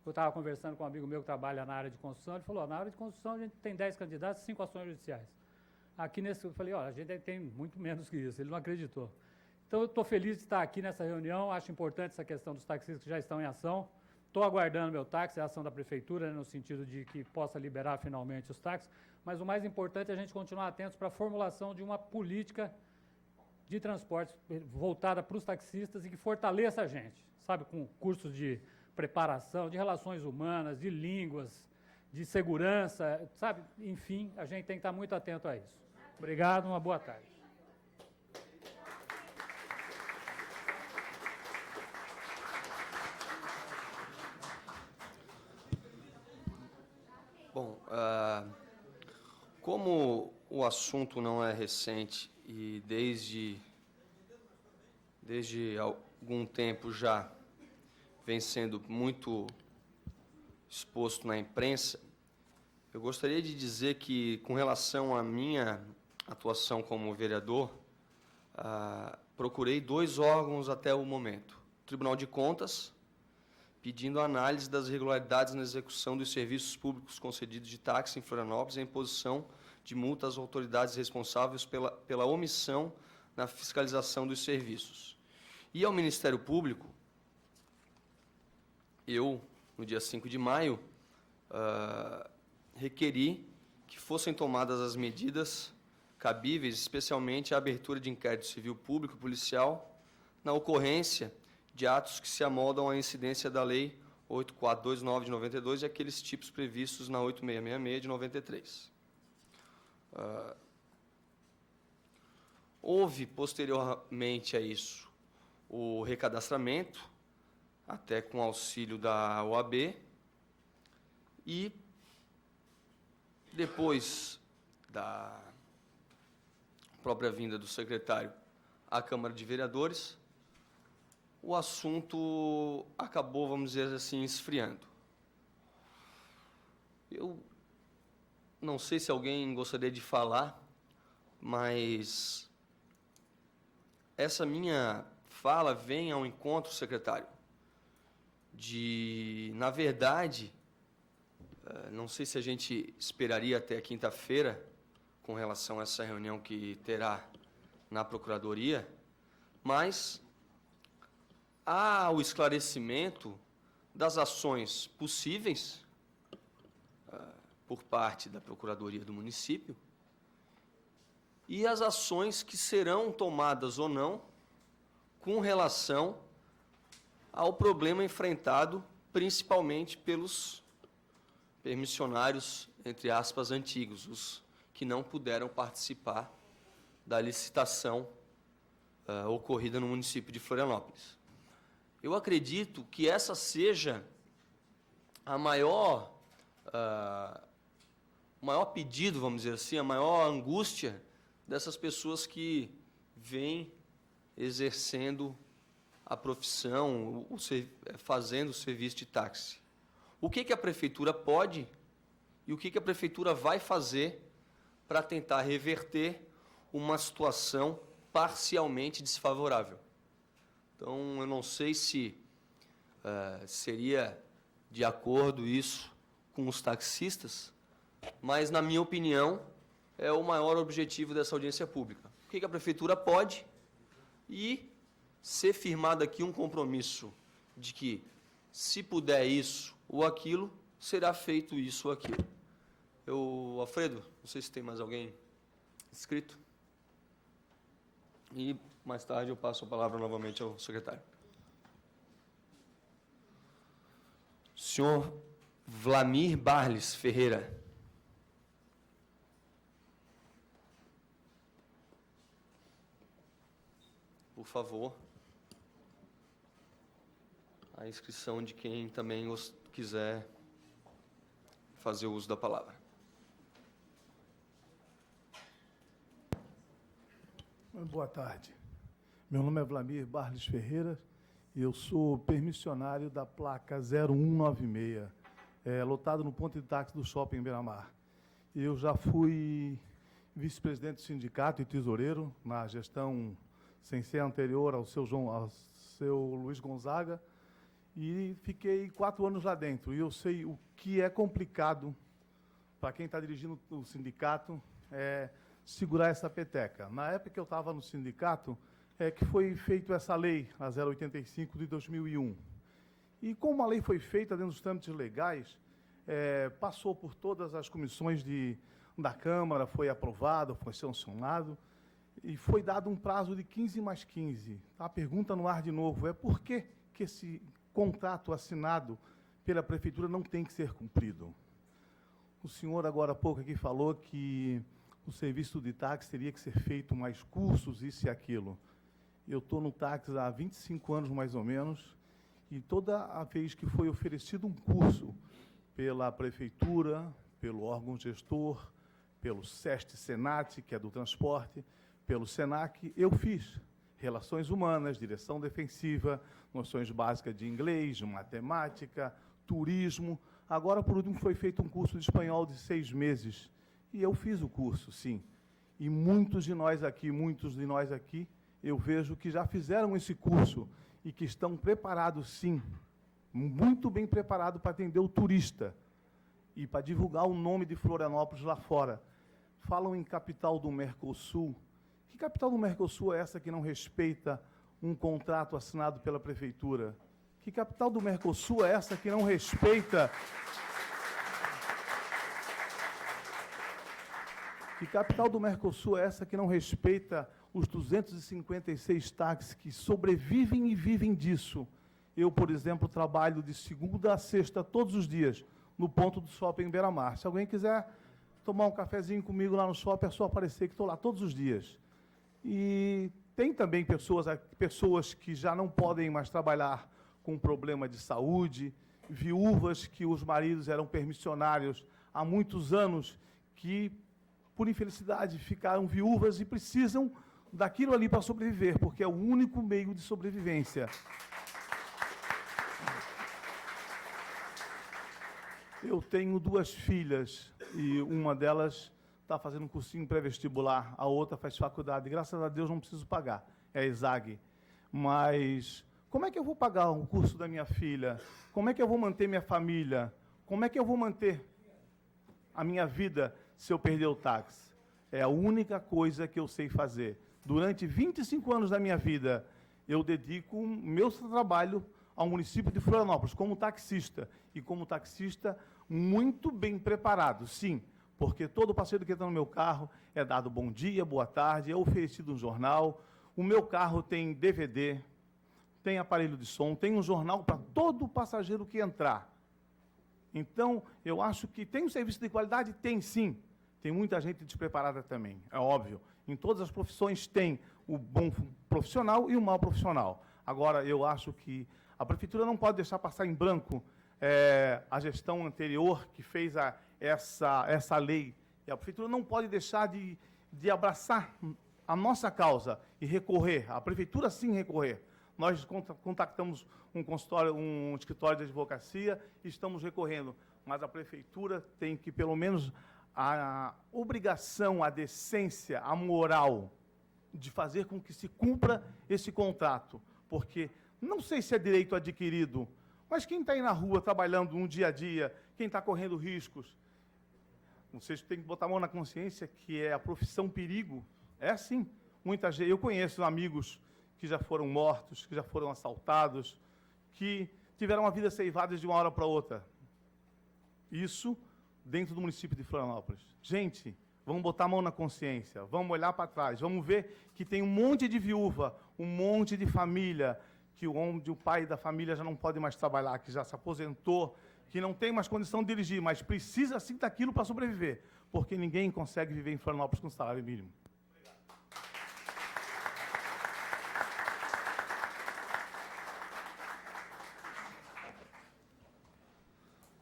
Speaker 5: Eu estava conversando com um amigo meu que trabalha na área de construção, ele falou, na área de construção a gente tem 10 candidatos e 5 ações judiciais. Aqui eu falei, a gente tem muito menos que isso, ele não acreditou. Então eu estou feliz de estar aqui nessa reunião, acho importante essa questão dos taxistas que já estão em ação. Estou aguardando meu táxi, a ação da prefeitura, né, no sentido de que possa liberar finalmente os táxis, mas o mais importante é a gente continuar atentos para a formulação de uma política de transportes voltada para os taxistas e que fortaleça a gente, sabe, com cursos de preparação, de relações humanas, de línguas, de segurança, sabe, enfim, a gente tem que estar muito atento a isso. Obrigado, uma boa tarde.
Speaker 1: Bom, como o assunto não é recente e desde algum tempo já vem sendo muito exposto na imprensa, eu gostaria de dizer que, com relação à minha atuação como vereador, procurei 2 órgãos até o momento. O Tribunal de Contas, pedindo análise das irregularidades na execução dos serviços públicos concedidos de táxi em Florianópolis e a imposição de multa às autoridades responsáveis pela omissão na fiscalização dos serviços. E ao Ministério Público, eu, no dia 5 de maio, requeri que fossem tomadas as medidas cabíveis, especialmente a abertura de inquérito civil público policial na ocorrência de atos que se amoldam à incidência da Lei 8429 de 92 e aqueles tipos previstos na 8666 de 93. Houve, posteriormente a isso, o recadastramento, até com auxílio da OAB, e depois da própria vinda do secretário à Câmara de Vereadores, o assunto acabou, vamos dizer assim, esfriando. Eu não sei se alguém gostaria de falar, mas essa minha fala vem ao encontro, secretário, na verdade, não sei se a gente esperaria até quinta-feira com relação a essa reunião que terá na Procuradoria, mas há o esclarecimento das ações possíveis por parte da Procuradoria do município e as ações que serão tomadas ou não com relação ao problema enfrentado principalmente pelos permissionários, entre aspas, antigos, os que não puderam participar da licitação ocorrida no município de Florianópolis. Eu acredito que essa seja a maior pedido, vamos dizer assim, a maior angústia dessas pessoas que vêm exercendo a profissão, fazendo o serviço de táxi. O que a prefeitura pode e o que a prefeitura vai fazer para tentar reverter uma situação parcialmente desfavorável? Então, eu não sei se seria de acordo isso com os taxistas, mas, na minha opinião, é o maior objetivo dessa audiência pública. O que a prefeitura pode e ser firmado aqui um compromisso de que, se puder isso ou aquilo, será feito isso ou aquilo. Alfredo, não sei se tem mais alguém inscrito. E mais tarde eu passo a palavra novamente ao secretário. Senhor Vlamir Barles Ferreira. Por favor, a inscrição de quem também quiser fazer uso da palavra.
Speaker 6: Boa tarde. Meu nome é Vlamir Barles Ferreira e eu sou permissionário da placa 0196, lotado no ponto de táxi do Shopping Beira-Mar. Eu já fui vice-presidente do sindicato e tesoureiro na gestão sem ser anterior ao seu Luiz Gonzaga, e fiquei 4 anos lá dentro. E eu sei o que é complicado para quem está dirigindo o sindicato segurar essa peteca. Na época que eu estava no sindicato, que foi feita essa lei, a 085 de 2001. E como a lei foi feita dentro dos trâmites legais, passou por todas as comissões da Câmara, foi aprovado, foi sancionado, e foi dado um prazo de 15 mais 15. A pergunta no ar de novo é por que esse contrato assinado pela Prefeitura não tem que ser cumprido? O senhor, agora há pouco, aqui falou que o serviço de táxi teria que ser feito mais cursos, isso e aquilo. Eu estou no táxi há 25 anos, mais ou menos, e toda a vez que foi oferecido um curso pela Prefeitura, pelo órgão gestor, pelo SEST-SENAT, que é do transporte, pelo SENAC, eu fiz relações humanas, direção defensiva, noções básicas de inglês, de matemática, turismo. Agora, por último, foi feito um curso de espanhol de 6 meses. E eu fiz o curso, sim. E muitos de nós aqui, eu vejo que já fizeram esse curso e que estão preparados, sim, muito bem preparados para atender o turista e para divulgar o nome de Florianópolis lá fora. Falam em capital do Mercosul. Que capital do Mercosul é essa que não respeita um contrato assinado pela Prefeitura? Que capital do Mercosul é essa que não respeita... Que capital do Mercosul é essa que não respeita os 256 táxis que sobrevivem e vivem disso? Eu, por exemplo, trabalho de segunda a sexta, todos os dias, no ponto do Shopping Beira-Mar. Se alguém quiser tomar um cafezinho comigo lá no shopping, é só aparecer, que estou lá todos os dias. E tem também pessoas que já não podem mais trabalhar com problema de saúde, viúvas que os maridos eram permissionários há muitos anos, que, por infelicidade, ficaram viúvas e precisam daquilo ali para sobreviver, porque é o único meio de sobrevivência. Eu tenho 2 filhas e uma delas está fazendo um cursinho pré-vestibular, a outra faz faculdade. Graças a Deus não preciso pagar, é a ESAG. Mas como é que eu vou pagar o curso da minha filha? Como é que eu vou manter minha família? Como é que eu vou manter a minha vida se eu perder o táxi? É a única coisa que eu sei fazer. Durante 25 anos da minha vida, eu dedico o meu trabalho ao município de Florianópolis, como taxista. E como taxista muito bem preparado, sim, porque todo passageiro que entra no meu carro é dado bom dia, boa tarde, é oferecido um jornal. O meu carro tem DVD, tem aparelho de som, tem um jornal para todo passageiro que entrar. Então, eu acho que tem um serviço de qualidade? Tem sim. Tem muita gente despreparada também, é óbvio. Em todas as profissões tem o bom profissional e o mau profissional. Agora, eu acho que a Prefeitura não pode deixar passar em branco a gestão anterior que fez essa lei. E a Prefeitura não pode deixar de abraçar a nossa causa e recorrer. A Prefeitura, sim, recorrer. Nós contactamos um escritório de advocacia e estamos recorrendo. Mas a Prefeitura tem que, pelo menos, a obrigação, a decência, a moral de fazer com que se cumpra esse contrato. Porque não sei se é direito adquirido, mas quem está aí na rua trabalhando no dia a dia, quem está correndo riscos, vocês têm que botar a mão na consciência que é a profissão perigo. É assim. Muita gente, eu conheço amigos que já foram mortos, que já foram assaltados, que tiveram a vida ceifada de uma hora para outra. Isso dentro do município de Florianópolis. Gente, vamos botar a mão na consciência, vamos olhar para trás, vamos ver que tem um monte de viúva, um monte de família, que o pai da família já não pode mais trabalhar, que já se aposentou, que não tem mais condição de dirigir, mas precisa sim daquilo para sobreviver, porque ninguém consegue viver em Florianópolis com salário mínimo.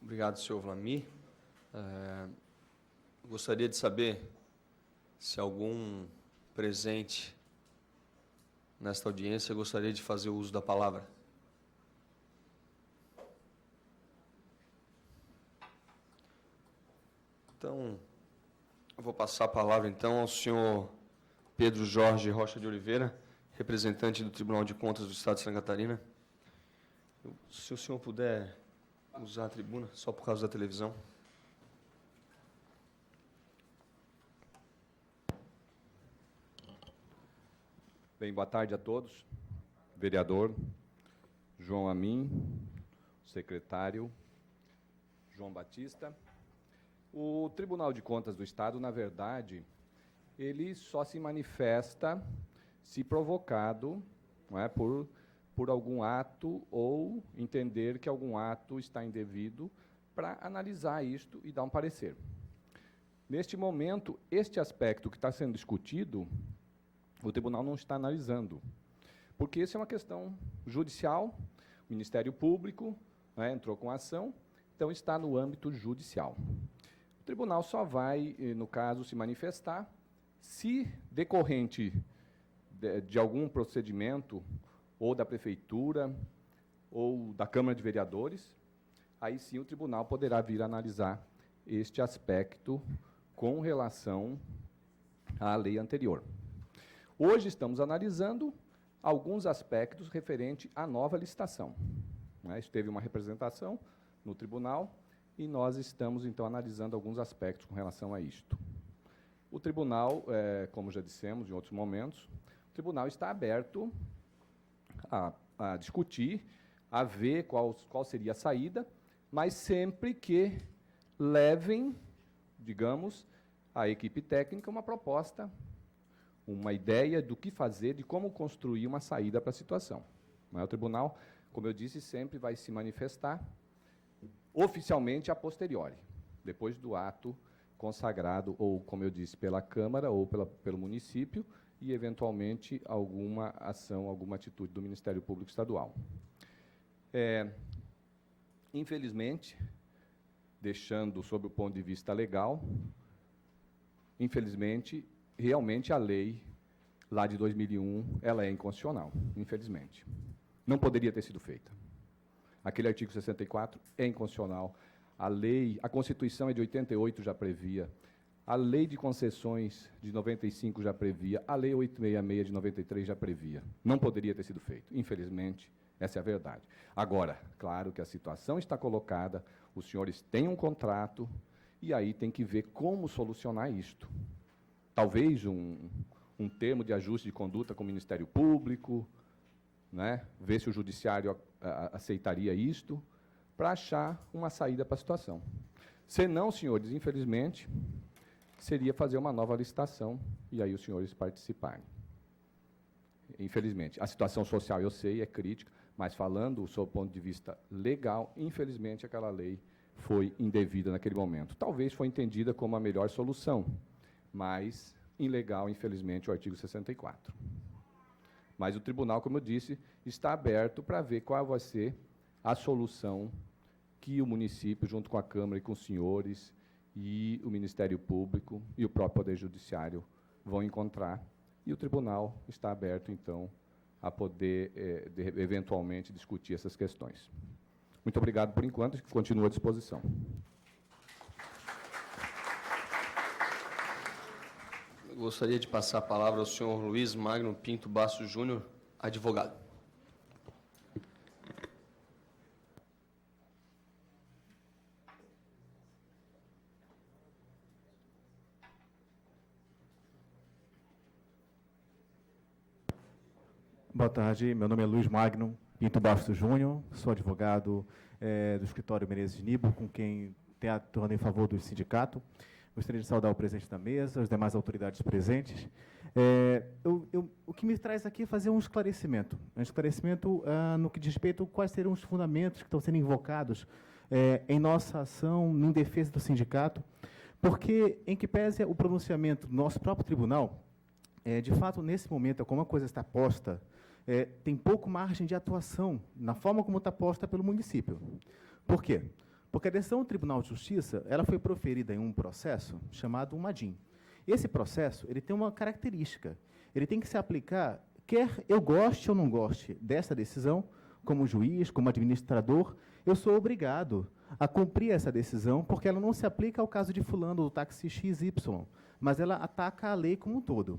Speaker 1: Obrigado, senhor Vlamir. Gostaria de saber se algum presente nesta audiência gostaria de fazer uso da palavra. Então, eu vou passar a palavra, então, ao senhor Pedro Jorge Rocha de Oliveira, representante do Tribunal de Contas do Estado de Santa Catarina. Se o senhor puder usar a tribuna, só por causa da televisão.
Speaker 7: Bem, boa tarde a todos. Vereador João Amin, secretário João Batista. O Tribunal de Contas do Estado, na verdade, ele só se manifesta se provocado, não é, por algum ato ou entender que algum ato está indevido para analisar isto e dar um parecer. Neste momento, este aspecto que está sendo discutido, o tribunal não está analisando, porque isso é uma questão judicial, o Ministério Público, né, entrou com ação, então está no âmbito judicial. O tribunal só vai, no caso, se manifestar se decorrente de algum procedimento ou da Prefeitura ou da Câmara de Vereadores, aí sim o tribunal poderá vir a analisar este aspecto com relação à lei anterior. Hoje estamos analisando alguns aspectos referentes à nova licitação. Isso teve uma representação no tribunal e nós estamos, então, analisando alguns aspectos com relação a isto. O tribunal, como já dissemos em outros momentos, o tribunal está aberto a discutir, a ver qual seria a saída, mas sempre que levem, digamos, à equipe técnica uma proposta, uma ideia do que fazer, de como construir uma saída para a situação. O tribunal, como eu disse, sempre vai se manifestar oficialmente a posteriori, depois do ato consagrado, ou, como eu disse, pela Câmara ou pelo município, e, eventualmente, alguma ação, alguma atitude do Ministério Público Estadual. Infelizmente, deixando sob o ponto de vista legal, infelizmente, realmente a lei, lá de 2001, ela é inconstitucional, infelizmente. Não poderia ter sido feita. Aquele artigo 64 é inconstitucional. A lei, a Constituição é de 88, já previa. A lei de concessões de 95 já previa. A lei 866 de 93 já previa. Não poderia ter sido feito. Infelizmente, essa é a verdade. Agora, claro que a situação está colocada, os senhores têm um contrato, e aí tem que ver como solucionar isto. Talvez um termo de ajuste de conduta com o Ministério Público, né? Ver se o Judiciário aceitaria isto, para achar uma saída para a situação. Senão, senhores, infelizmente, seria fazer uma nova licitação e aí os senhores participarem. Infelizmente, a situação social, eu sei, é crítica, mas falando sob o ponto de vista legal, infelizmente, aquela lei foi indevida naquele momento. Talvez foi entendida como a melhor solução, mas ilegal, infelizmente, o artigo 64. Mas o tribunal, como eu disse, está aberto para ver qual vai ser a solução que o município, junto com a Câmara e com os senhores, e o Ministério Público e o próprio Poder Judiciário vão encontrar. E o tribunal está aberto, então, a poder, eventualmente, discutir essas questões. Muito obrigado por enquanto, continuo à disposição.
Speaker 1: Eu gostaria de passar a palavra ao senhor Luiz Magno Pinto Bastos Júnior, advogado.
Speaker 8: Boa tarde, meu nome é Luiz Magno Pinto Bastos Júnior, sou advogado do escritório Menezes Nibo, com quem tenho atuado em favor do sindicato. Gostaria de saudar o presidente da mesa, as demais autoridades presentes. O que me traz aqui é fazer um esclarecimento no que diz respeito a quais serão os fundamentos que estão sendo invocados em nossa ação em defesa do sindicato, porque, em que pese o pronunciamento do nosso próprio tribunal, de fato, nesse momento, como a coisa está posta, tem pouco margem de atuação na forma como está posta pelo município. Por quê? Porque a decisão do Tribunal de Justiça ela foi proferida em um processo chamado MADIM. Esse processo ele tem uma característica. Ele tem que se aplicar, quer eu goste ou não goste dessa decisão, como juiz, como administrador, eu sou obrigado a cumprir essa decisão, porque ela não se aplica ao caso de fulano, do táxi XY, mas ela ataca a lei como um todo.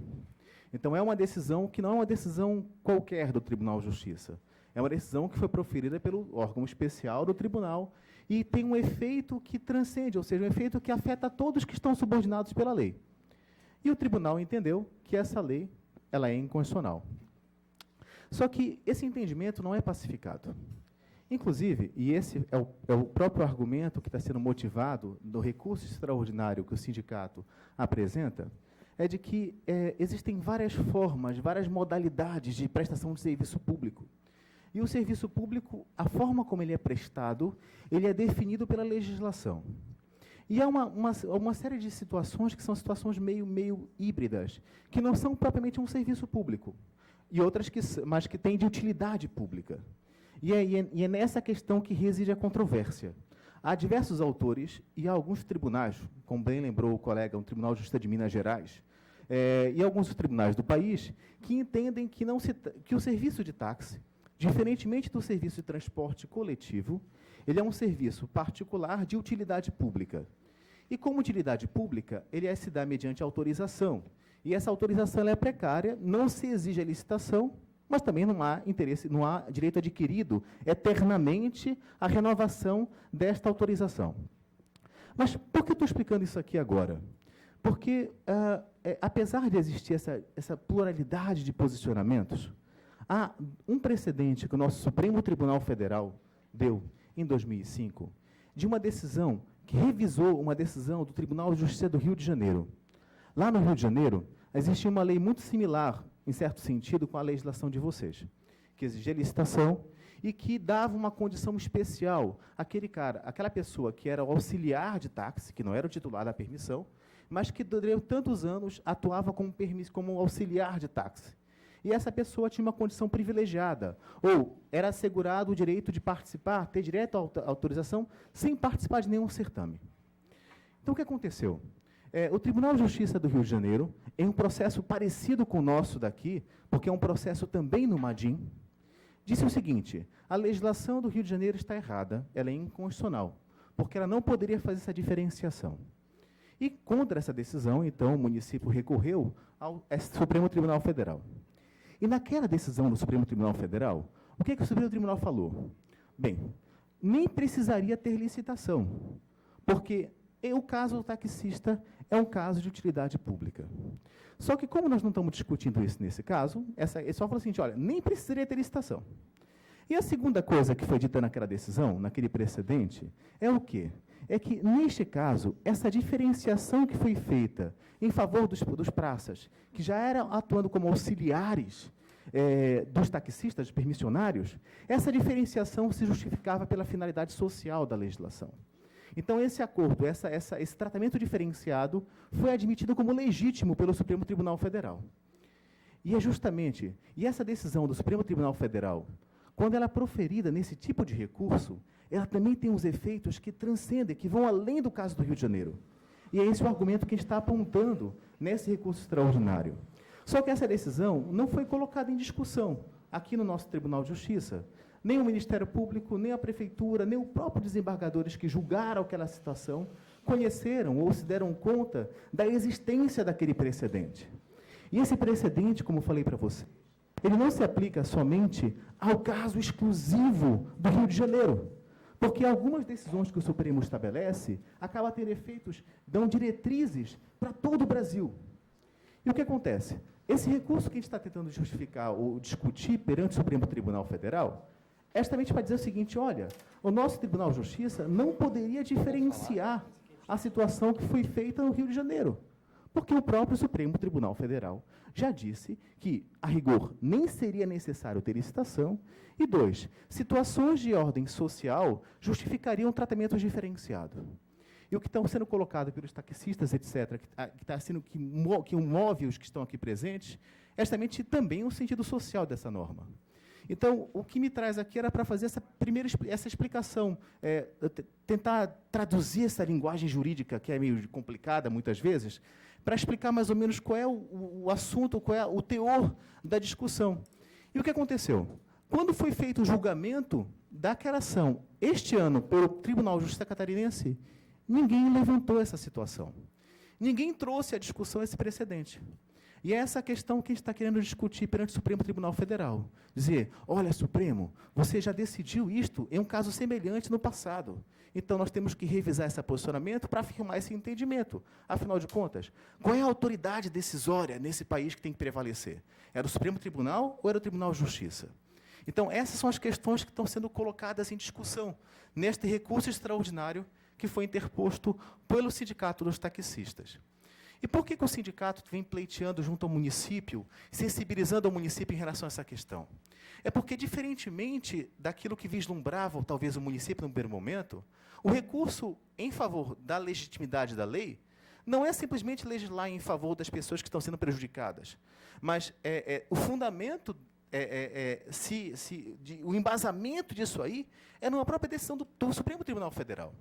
Speaker 8: Então, é uma decisão que não é uma decisão qualquer do Tribunal de Justiça. É uma decisão que foi proferida pelo órgão especial do tribunal e tem um efeito que transcende, ou seja, um efeito que afeta todos que estão subordinados pela lei. E o tribunal entendeu que essa lei ela é inconstitucional. Só que esse entendimento não é pacificado. Inclusive, e esse é o próprio argumento que está sendo motivado do recurso extraordinário que o sindicato apresenta, é de que existem várias formas, várias modalidades de prestação de serviço público. E o serviço público, a forma como ele é prestado, ele é definido pela legislação. E há uma série de situações que são situações meio híbridas, que não são propriamente um serviço público, e outras mas que têm de utilidade pública. E é nessa questão que reside a controvérsia. Há diversos autores e há alguns tribunais, como bem lembrou o colega, um Tribunal de Justiça de Minas Gerais, e alguns tribunais do país, que entendem que o serviço de táxi, diferentemente do serviço de transporte coletivo, ele é um serviço particular de utilidade pública. E, como utilidade pública, ele se dá mediante autorização. E essa autorização ela é precária, não se exige a licitação, mas também não há interesse, não há direito adquirido eternamente a renovação desta autorização. Mas por que estou explicando isso aqui agora? Porque, apesar de existir essa pluralidade de posicionamentos, há um precedente que o nosso Supremo Tribunal Federal deu em 2005, de uma decisão que revisou uma decisão do Tribunal de Justiça do Rio de Janeiro. Lá no Rio de Janeiro, existia uma lei muito similar, em certo sentido, com a legislação de vocês, que exigia licitação e que dava uma condição especial àquela pessoa que era o auxiliar de táxi, que não era o titular da permissão, mas que durante tantos anos atuava como auxiliar de táxi. E essa pessoa tinha uma condição privilegiada, ou era assegurado o direito de participar, ter direito à autorização, sem participar de nenhum certame. Então, o que aconteceu? O Tribunal de Justiça do Rio de Janeiro, em um processo parecido com o nosso daqui, porque é um processo também no MADIM, disse o seguinte: a legislação do Rio de Janeiro está errada, ela é inconstitucional, porque ela não poderia fazer essa diferenciação. E, contra essa decisão, então, o município recorreu ao Supremo Tribunal Federal. E, naquela decisão do Supremo Tribunal Federal, o que o Supremo Tribunal falou? Bem, nem precisaria ter licitação, porque o caso do taxista é um caso de utilidade pública. Só que, como nós não estamos discutindo isso nesse caso, ele só falou assim, olha, nem precisaria ter licitação. E a segunda coisa que foi dita naquela decisão, naquele precedente, é o quê? é que, neste caso, essa diferenciação que foi feita em favor dos praças, que já eram atuando como auxiliares dos taxistas permissionários, essa diferenciação se justificava pela finalidade social da legislação. Então, esse acordo, esse tratamento diferenciado foi admitido como legítimo pelo Supremo Tribunal Federal. E é justamente, e essa decisão do Supremo Tribunal Federal, quando ela é proferida nesse tipo de recurso, ela também tem uns efeitos que transcendem, que vão além do caso do Rio de Janeiro. E é esse o argumento que a gente está apontando nesse recurso extraordinário. Só que essa decisão não foi colocada em discussão aqui no nosso Tribunal de Justiça. Nem o Ministério Público, nem a Prefeitura, nem os próprios desembargadores que julgaram aquela situação conheceram ou se deram conta da existência daquele precedente. E esse precedente, como falei para você, ele não se aplica somente ao caso exclusivo do Rio de Janeiro, porque algumas decisões que o Supremo estabelece acabam tendo efeitos, dão diretrizes para todo o Brasil. E o que acontece? Esse recurso que a gente está tentando justificar ou discutir perante o Supremo Tribunal Federal é justamente para dizer o seguinte, olha, o nosso Tribunal de Justiça não poderia diferenciar a situação que foi feita no Rio de Janeiro, porque o próprio Supremo Tribunal Federal já disse que, a rigor, nem seria necessário ter licitação, e 2, situações de ordem social justificariam um tratamento diferenciado. E o que está sendo colocado pelos taxistas, etc., que move os que estão aqui presentes, é justamente também o sentido social dessa norma. Então, o que me traz aqui era para fazer essa explicação, tentar traduzir essa linguagem jurídica, que é meio complicada muitas vezes, para explicar mais ou menos qual é o assunto, qual é o teor da discussão. E o que aconteceu? Quando foi feito o julgamento daquela ação, este ano, pelo Tribunal de Justiça Catarinense, ninguém levantou essa situação. Ninguém trouxe à discussão esse precedente. E é essa questão que a gente está querendo discutir perante o Supremo Tribunal Federal. Dizer, olha, Supremo, você já decidiu isto em um caso semelhante no passado. Então, nós temos que revisar esse posicionamento para afirmar esse entendimento. Afinal de contas, qual é a autoridade decisória nesse país que tem que prevalecer? Era o Supremo Tribunal ou era o Tribunal de Justiça? Então, essas são as questões que estão sendo colocadas em discussão neste recurso extraordinário que foi interposto pelo Sindicato dos Taxistas. E por que o sindicato vem pleiteando junto ao município, sensibilizando o município em relação a essa questão? É porque, diferentemente daquilo que vislumbrava, talvez, o município no primeiro momento, o recurso em favor da legitimidade da lei não é simplesmente legislar em favor das pessoas que estão sendo prejudicadas, mas o fundamento, o embasamento disso aí é numa própria decisão do Supremo Tribunal Federal.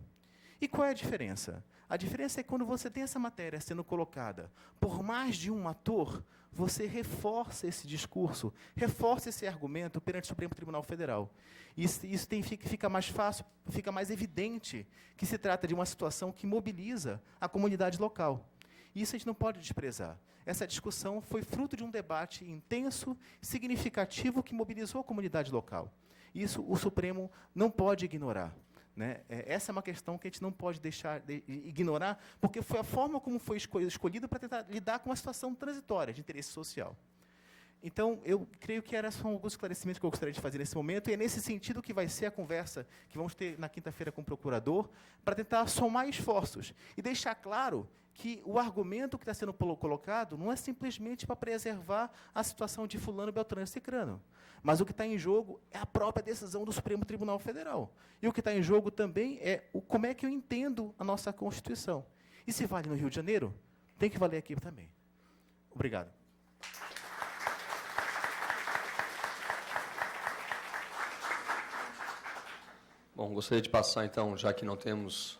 Speaker 8: E qual é a diferença? A diferença é quando você tem essa matéria sendo colocada por mais de um ator, você reforça esse discurso, reforça esse argumento perante o Supremo Tribunal Federal. Isso fica mais fácil, fica mais evidente que se trata de uma situação que mobiliza a comunidade local. Isso a gente não pode desprezar. Essa discussão foi fruto de um debate intenso, significativo, que mobilizou a comunidade local. Isso o Supremo não pode ignorar. Né? Essa é uma questão que a gente não pode deixar de ignorar, porque foi a forma como foi escolhido para tentar lidar com uma situação transitória de interesse social. Então, eu creio que são alguns esclarecimentos que eu gostaria de fazer nesse momento, e é nesse sentido que vai ser a conversa que vamos ter na quinta-feira com o procurador, para tentar somar esforços e deixar claro que o argumento que está sendo colocado não é simplesmente para preservar a situação de fulano, beltrano e cicrano, mas o que está em jogo é a própria decisão do Supremo Tribunal Federal. E o que está em jogo também é como é que eu entendo a nossa Constituição. E se vale no Rio de Janeiro, tem que valer aqui também. Obrigado.
Speaker 1: Bom, gostaria de passar, então, já que não temos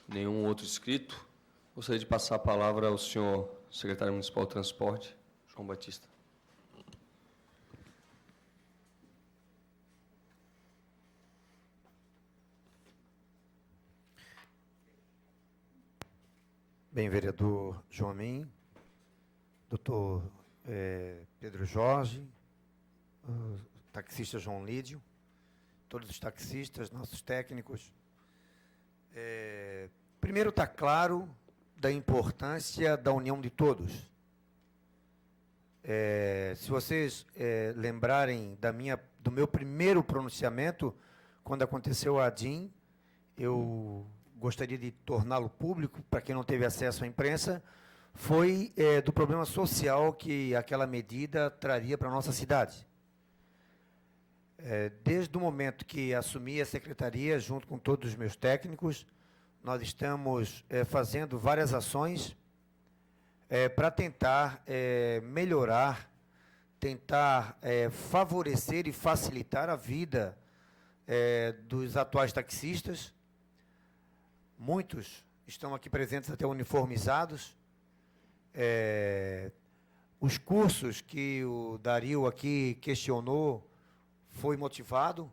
Speaker 1: nenhum outro inscrito, gostaria de passar a palavra ao senhor secretário municipal de transporte, João Batista.
Speaker 2: Bem, vereador João Amin, doutor Pedro Jorge, o taxista João Lídio, todos os taxistas, nossos técnicos. Primeiro, está claro da importância da união de todos. Se vocês lembrarem do meu primeiro pronunciamento, quando aconteceu a ADIM, eu gostaria de torná-lo público, para quem não teve acesso à imprensa, foi do problema social que aquela medida traria para a nossa cidade. Desde o momento que assumi a secretaria, junto com todos os meus técnicos, nós estamos fazendo várias ações para tentar melhorar, tentar favorecer e facilitar a vida dos atuais taxistas. Muitos estão aqui presentes até uniformizados. Os cursos que o Dario aqui questionou foi motivado,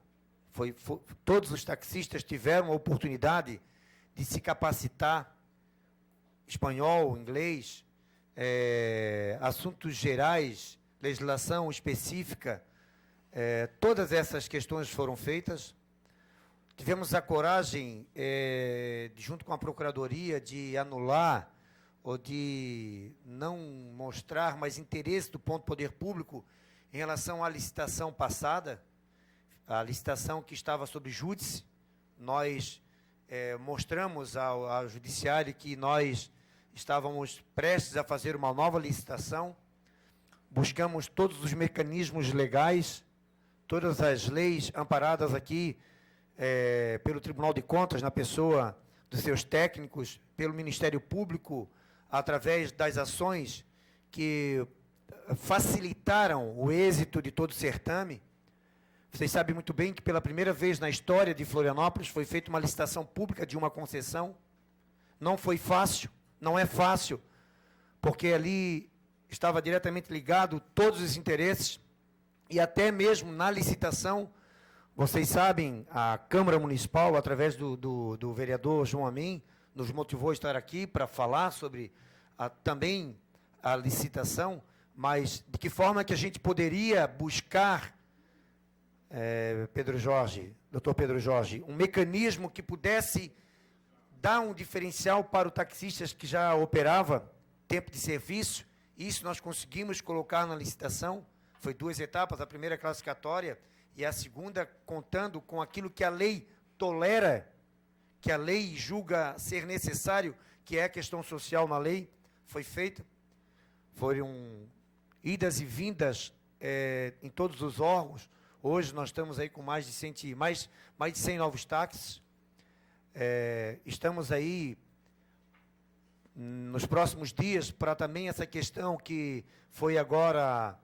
Speaker 2: todos os taxistas tiveram a oportunidade de se capacitar, espanhol, inglês, assuntos gerais, legislação específica, todas essas questões foram feitas. Tivemos a coragem, junto com a Procuradoria, de anular ou de não mostrar mais interesse do ponto do poder público em relação à licitação passada, a licitação que estava sob júdice. Nós mostramos ao Judiciário que nós estávamos prestes a fazer uma nova licitação, buscamos todos os mecanismos legais, todas as leis amparadas aqui pelo Tribunal de Contas, na pessoa dos seus técnicos, pelo Ministério Público, através das ações que facilitaram o êxito de todo o certame. Vocês sabem muito bem que pela primeira vez na história de Florianópolis foi feita uma licitação pública de uma concessão. Não foi fácil, não é fácil, porque ali estava diretamente ligado todos os interesses, e até mesmo na licitação, vocês sabem, a Câmara Municipal, através do vereador João Amin, nos motivou a estar aqui para falar sobre também a licitação, mas de que forma que a gente poderia buscar, doutor Pedro Jorge, um mecanismo que pudesse dar um diferencial para o taxista que já operava tempo de serviço. Isso nós conseguimos colocar na licitação. Foi 2 etapas, a primeira classificatória e a segunda contando com aquilo que a lei tolera, que a lei julga ser necessário, que é a questão social na lei, foi feita. Foram idas e vindas em todos os órgãos. Hoje nós estamos aí com mais de 100 novos táxis. Estamos aí nos próximos dias para também essa questão que foi agora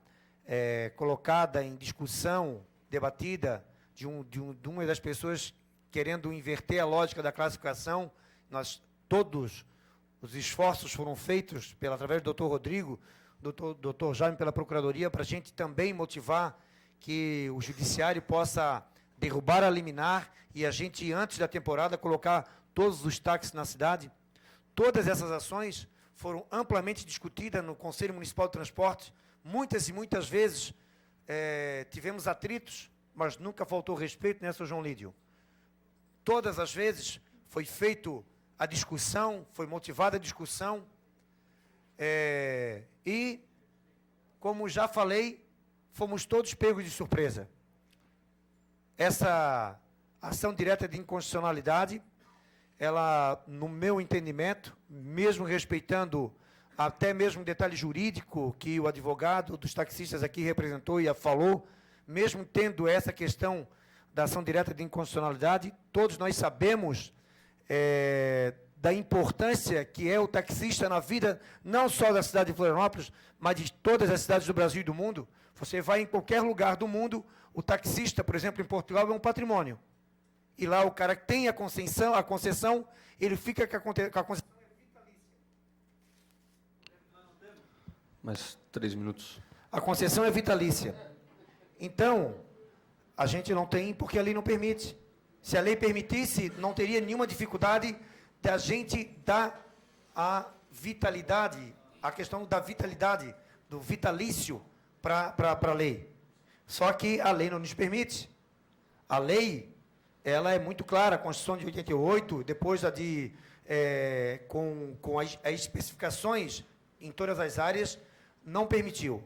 Speaker 2: colocada em discussão, debatida, de uma das pessoas querendo inverter a lógica da classificação. Todos os esforços foram feitos através do doutor Rodrigo, doutor Jaime pela Procuradoria, para a gente também motivar que o Judiciário possa derrubar a liminar e a gente, antes da temporada, colocar todos os táxis na cidade. Todas essas ações foram amplamente discutidas no Conselho Municipal de Transportes. Muitas e muitas vezes tivemos atritos, mas nunca faltou respeito, né, Sr. João Lídio? Todas as vezes foi feita a discussão, foi motivada a discussão, e, como já falei, fomos todos pegos de surpresa. Essa ação direta de inconstitucionalidade, ela, no meu entendimento, mesmo respeitando até mesmo o detalhe jurídico que o advogado dos taxistas aqui representou e falou, mesmo tendo essa questão da ação direta de inconstitucionalidade, todos nós sabemos da importância que é o taxista na vida, não só da cidade de Florianópolis, mas de todas as cidades do Brasil e do mundo. Você vai em qualquer lugar do mundo, o taxista, por exemplo, em Portugal, é um patrimônio. E lá o cara que tem a concessão, ele fica com a concessão vitalícia.
Speaker 1: Mais 3 minutos.
Speaker 2: A concessão é vitalícia. Então, a gente não tem porque a lei não permite. Se a lei permitisse, não teria nenhuma dificuldade da gente dar a vitalidade, a questão da vitalidade, do vitalício para a lei. Só que a lei não nos permite. A lei, ela é muito clara, a Constituição de 88, depois com as especificações em todas as áreas, não permitiu.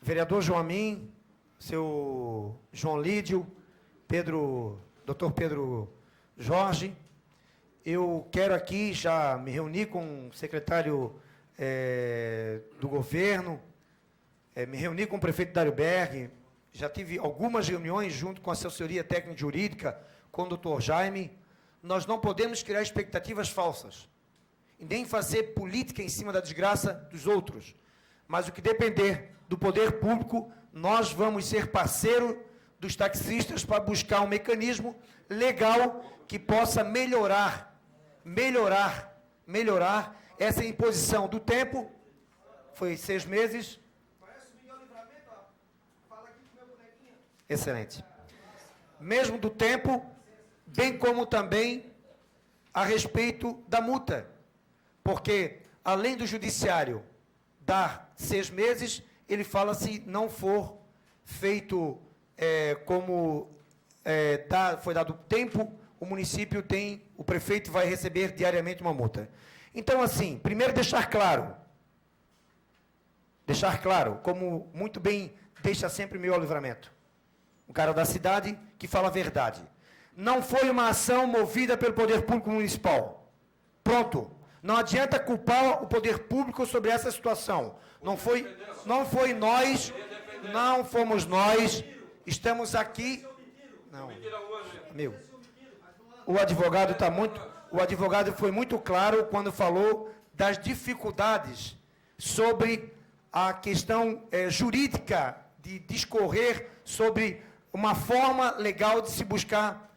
Speaker 2: Vereador João Amin, seu João Lídio, doutor Pedro Jorge, Eu quero aqui já me reunir com o secretário do governo, me reuni com o prefeito Dário Berg, já tive algumas reuniões junto com a assessoria técnica jurídica, com o doutor Jaime. Nós não podemos criar expectativas falsas, e nem fazer política em cima da desgraça dos outros. Mas o que depender do poder público, nós vamos ser parceiro dos taxistas para buscar um mecanismo legal que possa melhorar essa imposição do tempo. Foi 6 meses. Excelente. Mesmo do tempo, bem como também a respeito da multa. Porque, além do judiciário dar 6 meses, ele fala se não for feito foi dado tempo, o prefeito vai receber diariamente uma multa. Então, assim, primeiro deixar claro, como muito bem deixa sempre meu Livramento, um cara da cidade que fala a verdade. Não foi uma ação movida pelo poder público municipal. Pronto. Não adianta culpar o poder público sobre essa situação. Não foi nós, não fomos nós, estamos aqui... Não, amigo, o advogado foi muito claro quando falou das dificuldades sobre a questão jurídica de discorrer sobre uma forma legal de se buscar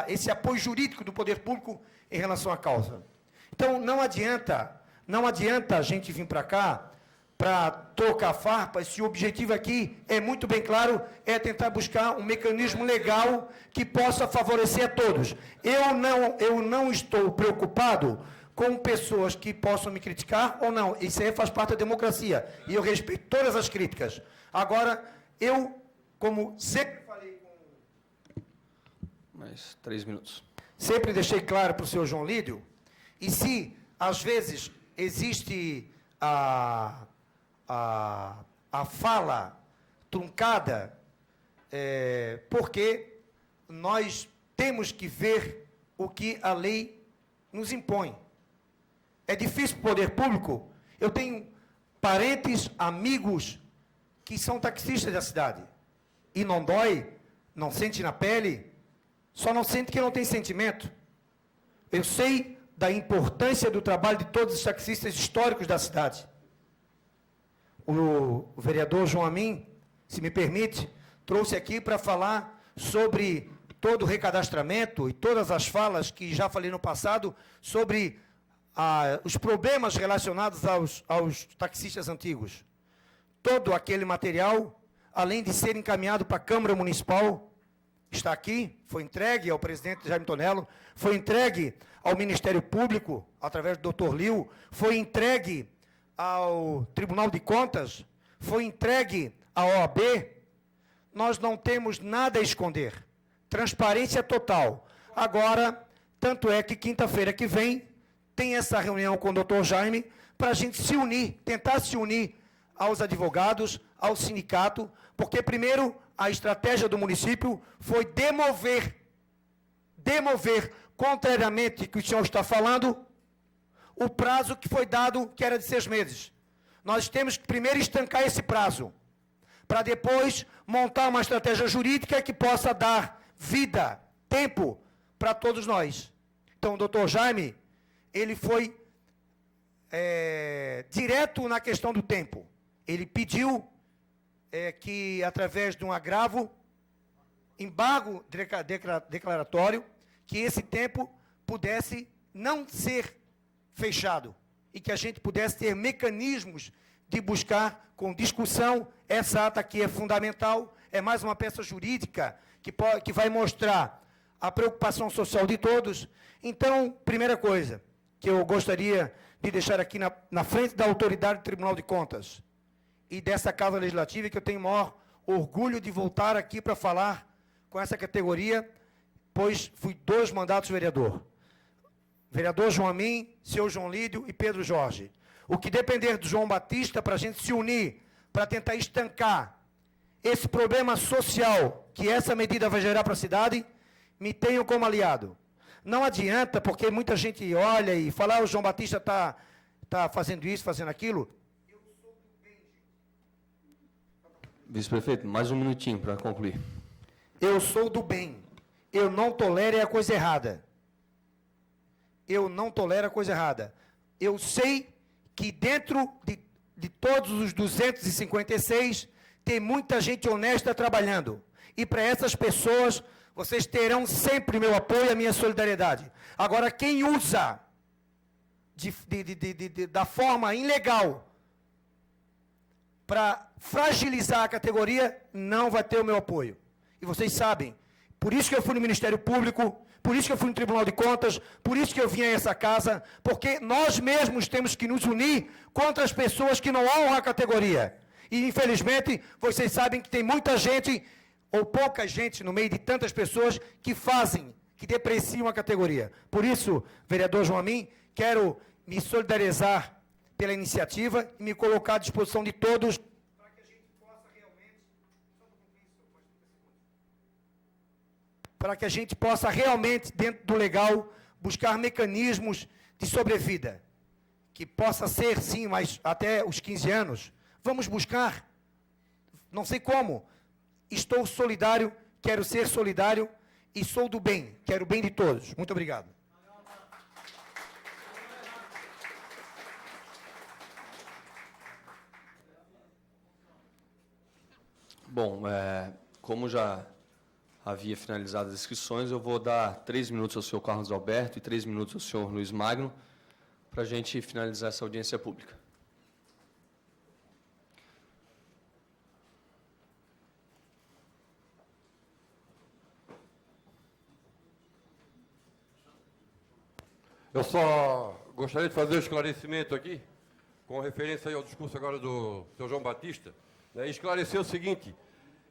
Speaker 2: esse apoio jurídico do poder público em relação à causa. Então, não adianta a gente vir para cá para trocar farpas, se o objetivo aqui é muito bem claro, é tentar buscar um mecanismo legal que possa favorecer a todos. Eu não estou preocupado com pessoas que possam me criticar ou não. Isso aí faz parte da democracia. E eu respeito todas as críticas. Agora, eu, como sempre falei com...
Speaker 1: Mais 3 minutos.
Speaker 2: Sempre deixei claro para o senhor João Lídio, e se, às vezes, existe a fala truncada, porque nós temos que ver o que a lei nos impõe. É difícil para o poder público. Eu tenho parentes, amigos, que são taxistas da cidade, e não dói, não sente na pele, só não sente que não tem sentimento. Eu sei da importância do trabalho de todos os taxistas históricos da cidade. O vereador João Amin, se me permite, trouxe aqui para falar sobre todo o recadastramento e todas as falas que já falei no passado sobre os problemas relacionados aos taxistas antigos. Todo aquele material, além de ser encaminhado para a Câmara Municipal, está aqui, foi entregue ao presidente Jaime Tonello, foi entregue ao Ministério Público, através do Dr. Liu, foi entregue ao Tribunal de Contas, foi entregue à OAB. Nós não temos nada a esconder. Transparência total. Agora, tanto é que quinta-feira que vem, tem essa reunião com o Dr. Jaime, para a gente se unir, tentar se unir aos advogados, ao sindicato, porque primeiro a estratégia do município foi demover, contrariamente ao que o senhor está falando, o prazo que foi dado, que era de 6 meses. Nós temos que primeiro estancar esse prazo, para depois montar uma estratégia jurídica que possa dar vida, tempo, para todos nós. Então, o doutor Jaime, ele foi direto na questão do tempo. Ele pediu que, através de um embargo declaratório, que esse tempo pudesse não ser fechado e que a gente pudesse ter mecanismos de buscar com discussão. Essa ata aqui é fundamental, é mais uma peça jurídica que vai mostrar a preocupação social de todos. Então, primeira coisa que eu gostaria de deixar aqui na frente da autoridade do Tribunal de Contas e dessa Casa Legislativa, que eu tenho o maior orgulho de voltar aqui para falar com essa categoria, pois fui 2 mandatos vereador. Vereador João Amin, senhor João Lídio e Pedro Jorge. O que depender do João Batista para a gente se unir, para tentar estancar esse problema social que essa medida vai gerar para a cidade, me tenham como aliado. Não adianta, porque muita gente olha e fala, o João Batista está fazendo isso, fazendo aquilo.
Speaker 1: Vice-prefeito, mais um minutinho para concluir.
Speaker 2: Eu sou do bem. Eu não tolero a coisa errada. Eu não tolero a coisa errada. Eu sei que dentro de todos os 256, tem muita gente honesta trabalhando. E para essas pessoas, vocês terão sempre meu apoio e a minha solidariedade. Agora, quem usa da forma ilegal para fragilizar a categoria, não vai ter o meu apoio. E vocês sabem, por isso que eu fui no Ministério Público, por isso que eu fui no Tribunal de Contas, por isso que eu vim a essa casa, porque nós mesmos temos que nos unir contra as pessoas que não honram a categoria. E, infelizmente, vocês sabem que tem muita gente, ou pouca gente, no meio de tantas pessoas, que fazem, que depreciam a categoria. Por isso, vereador João Amin, quero me solidarizar pela iniciativa e me colocar à disposição de todos para que a gente possa realmente, dentro do legal, buscar mecanismos de sobrevida, que possa ser, sim, mas até os 15 anos, vamos buscar, não sei como, estou solidário, quero ser solidário e sou do bem, quero o bem de todos. Muito obrigado.
Speaker 1: Bom, como já havia finalizado as inscrições, eu vou dar 3 minutos ao senhor Carlos Alberto e 3 minutos ao senhor Luiz Magno para a gente finalizar essa audiência pública.
Speaker 4: Eu só gostaria de fazer um esclarecimento aqui, com referência aí ao discurso agora do senhor João Batista, né, e esclarecer o seguinte.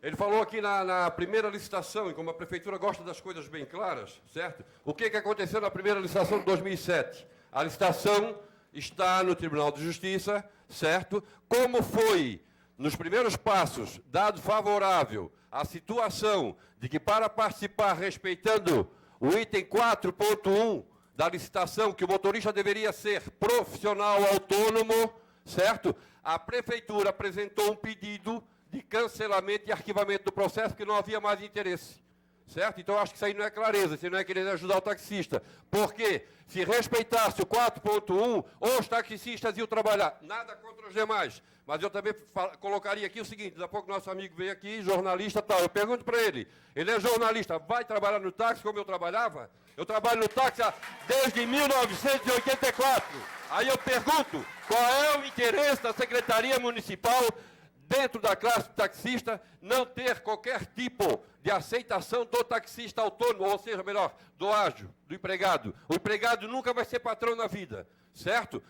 Speaker 4: Ele falou aqui na primeira licitação, e como a Prefeitura gosta das coisas bem claras, certo? O que aconteceu na primeira licitação de 2007? A licitação está no Tribunal de Justiça, certo? Como foi, nos primeiros passos, dado favorável à situação de que, para participar, respeitando o item 4.1 da licitação, que o motorista deveria ser profissional autônomo, certo? A Prefeitura apresentou um pedido de cancelamento e arquivamento do processo, porque não havia mais interesse, certo? Então, acho que isso aí não é clareza, isso não é querer ajudar o taxista, porque se respeitasse o 4.1, os taxistas iam trabalhar, nada contra os demais, mas eu também colocaria aqui o seguinte, daqui a pouco nosso amigo veio aqui, jornalista tal, eu pergunto para ele é jornalista, vai trabalhar no táxi como eu trabalhava? Eu trabalho no táxi desde 1984, aí eu pergunto, qual é o interesse da Secretaria Municipal dentro da classe taxista, não ter qualquer tipo de aceitação do taxista autônomo, ou seja, melhor, do ágio, do empregado. O empregado nunca vai ser patrão na vida, certo?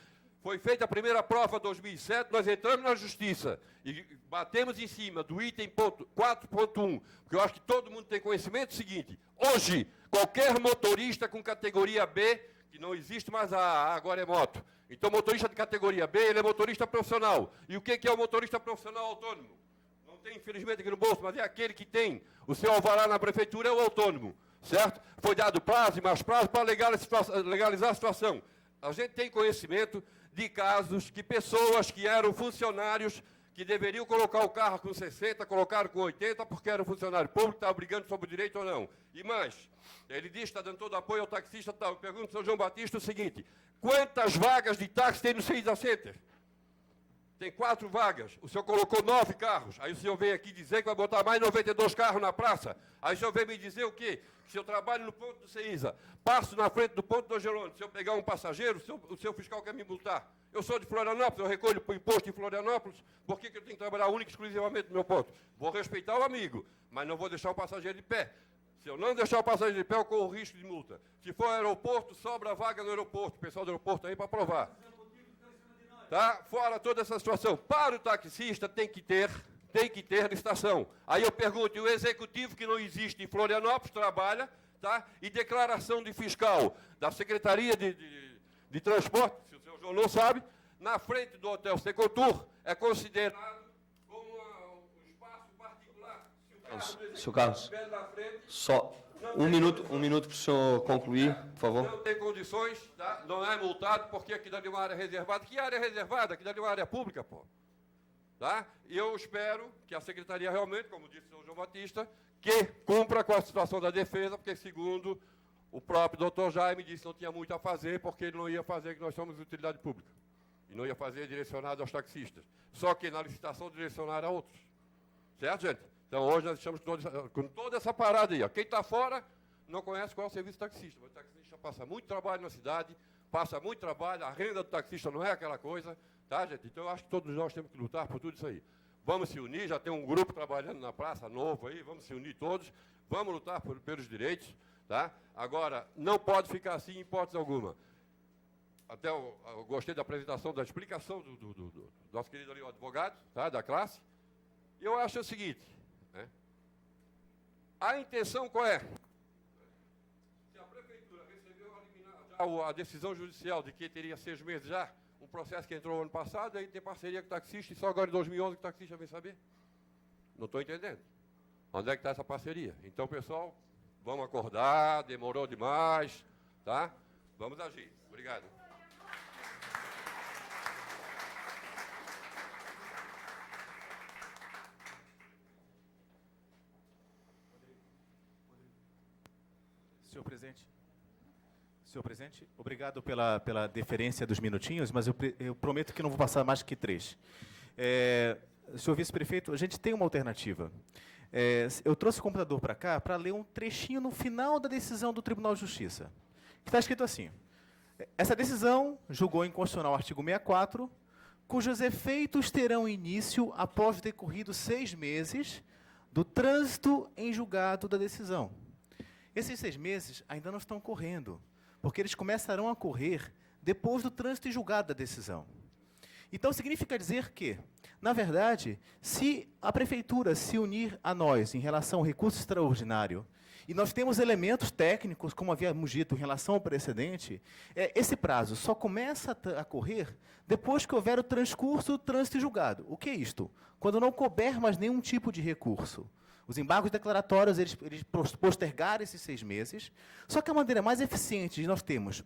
Speaker 4: Foi feita a primeira prova em 2007, nós entramos na Justiça e batemos em cima do item 4.1, porque eu acho que todo mundo tem conhecimento do seguinte, hoje, qualquer motorista com categoria B, que não existe mais a A, agora é moto, então, motorista de categoria B, ele é motorista profissional. E o que é o motorista profissional autônomo? Não tem, infelizmente, aqui no bolso, mas é aquele que tem o seu alvará na prefeitura, é o autônomo, certo? Foi dado prazo e mais prazo para legalizar a situação. A gente tem conhecimento de casos que pessoas que eram funcionários, que deveriam colocar o carro com 60, colocaram com 80, porque era funcionário público, estava brigando sobre o direito ou não. E mais, ele diz que está dando todo apoio ao taxista tal. Eu pergunto ao senhor João Batista o seguinte, quantas vagas de táxi tem no Cisa Center? Tem 4 vagas, o senhor colocou 9 carros, aí o senhor vem aqui dizer que vai botar mais 92 carros na praça, aí o senhor vem me dizer o quê? Se eu trabalho no ponto do CEISA, passo na frente do ponto do Angelone, se eu pegar um passageiro, o seu fiscal quer me multar. Eu sou de Florianópolis, eu recolho o imposto em Florianópolis, por que eu tenho que trabalhar único e exclusivamente no meu ponto? Vou respeitar o amigo, mas não vou deixar o passageiro de pé. Se eu não deixar o passageiro de pé, eu corro risco de multa. Se for aeroporto, sobra vaga no aeroporto, o pessoal do aeroporto aí para provar. Tá? Fora toda essa situação. Para o taxista tem que ter licitação. Aí eu pergunto, e o executivo que não existe em Florianópolis trabalha, tá? E declaração de fiscal da Secretaria de Transporte, se o senhor João não sabe, na frente do Hotel Secotur, é considerado como um espaço particular. Se o carro
Speaker 1: Seu Carlos,
Speaker 4: estiver na frente,
Speaker 1: só Um minuto para o senhor concluir, por favor.
Speaker 4: Não tem condições, tá? Não é multado porque aquilo ali é uma área reservada. Que área reservada? Aquilo ali é uma área pública, pô. Tá? E eu espero que a Secretaria realmente, como disse o senhor João Batista, que cumpra com a situação da defesa, porque, segundo o próprio doutor Jaime, disse que não tinha muito a fazer, porque ele não ia fazer, que nós somos utilidade pública. E não ia fazer direcionado aos taxistas. Só que na licitação direcionaram a outros. Certo, gente? Então, hoje nós estamos com toda essa parada aí. Ó. Quem está fora não conhece qual é o serviço taxista. Mas o taxista passa muito trabalho na cidade, passa muito trabalho, a renda do taxista não é aquela coisa, tá, gente? Então, eu acho que todos nós temos que lutar por tudo isso aí. Vamos se unir, já tem um grupo trabalhando na praça novo aí, vamos se unir todos, vamos lutar pelos direitos, tá? Agora, não pode ficar assim em hipótese alguma. Até eu gostei da apresentação, da explicação do nosso querido ali, o advogado, tá, da classe. E eu acho o seguinte, né? A intenção qual é? Se a prefeitura recebeu já a decisão judicial de que teria 6 meses já, um processo que entrou ano passado, aí tem parceria com o taxista, e só agora em 2011 que o taxista vem saber. Não estou entendendo. Onde é que está essa parceria? Então, pessoal, vamos acordar, demorou demais, tá? Vamos agir. Obrigado.
Speaker 8: Senhor presidente, obrigado pela deferência dos minutinhos, mas eu prometo que não vou passar mais que 3. Senhor vice-prefeito, a gente tem uma alternativa. Eu trouxe o computador para cá para ler um trechinho no final da decisão do Tribunal de Justiça, que está escrito assim: essa decisão julgou inconstitucional o artigo 64, cujos efeitos terão início após decorridos 6 meses do trânsito em julgado da decisão. Esses 6 meses ainda não estão correndo, porque eles começarão a correr depois do trânsito em julgado da decisão. Então, significa dizer que, na verdade, se a Prefeitura se unir a nós em relação ao recurso extraordinário, e nós temos elementos técnicos, como havíamos dito, em relação ao precedente, esse prazo só começa a correr depois que houver o transcurso do trânsito em julgado. O que é isto? Quando não couber mais nenhum tipo de recurso. Os embargos declaratórios, eles postergaram esses 6 meses, só que a maneira mais eficiente de nós termos,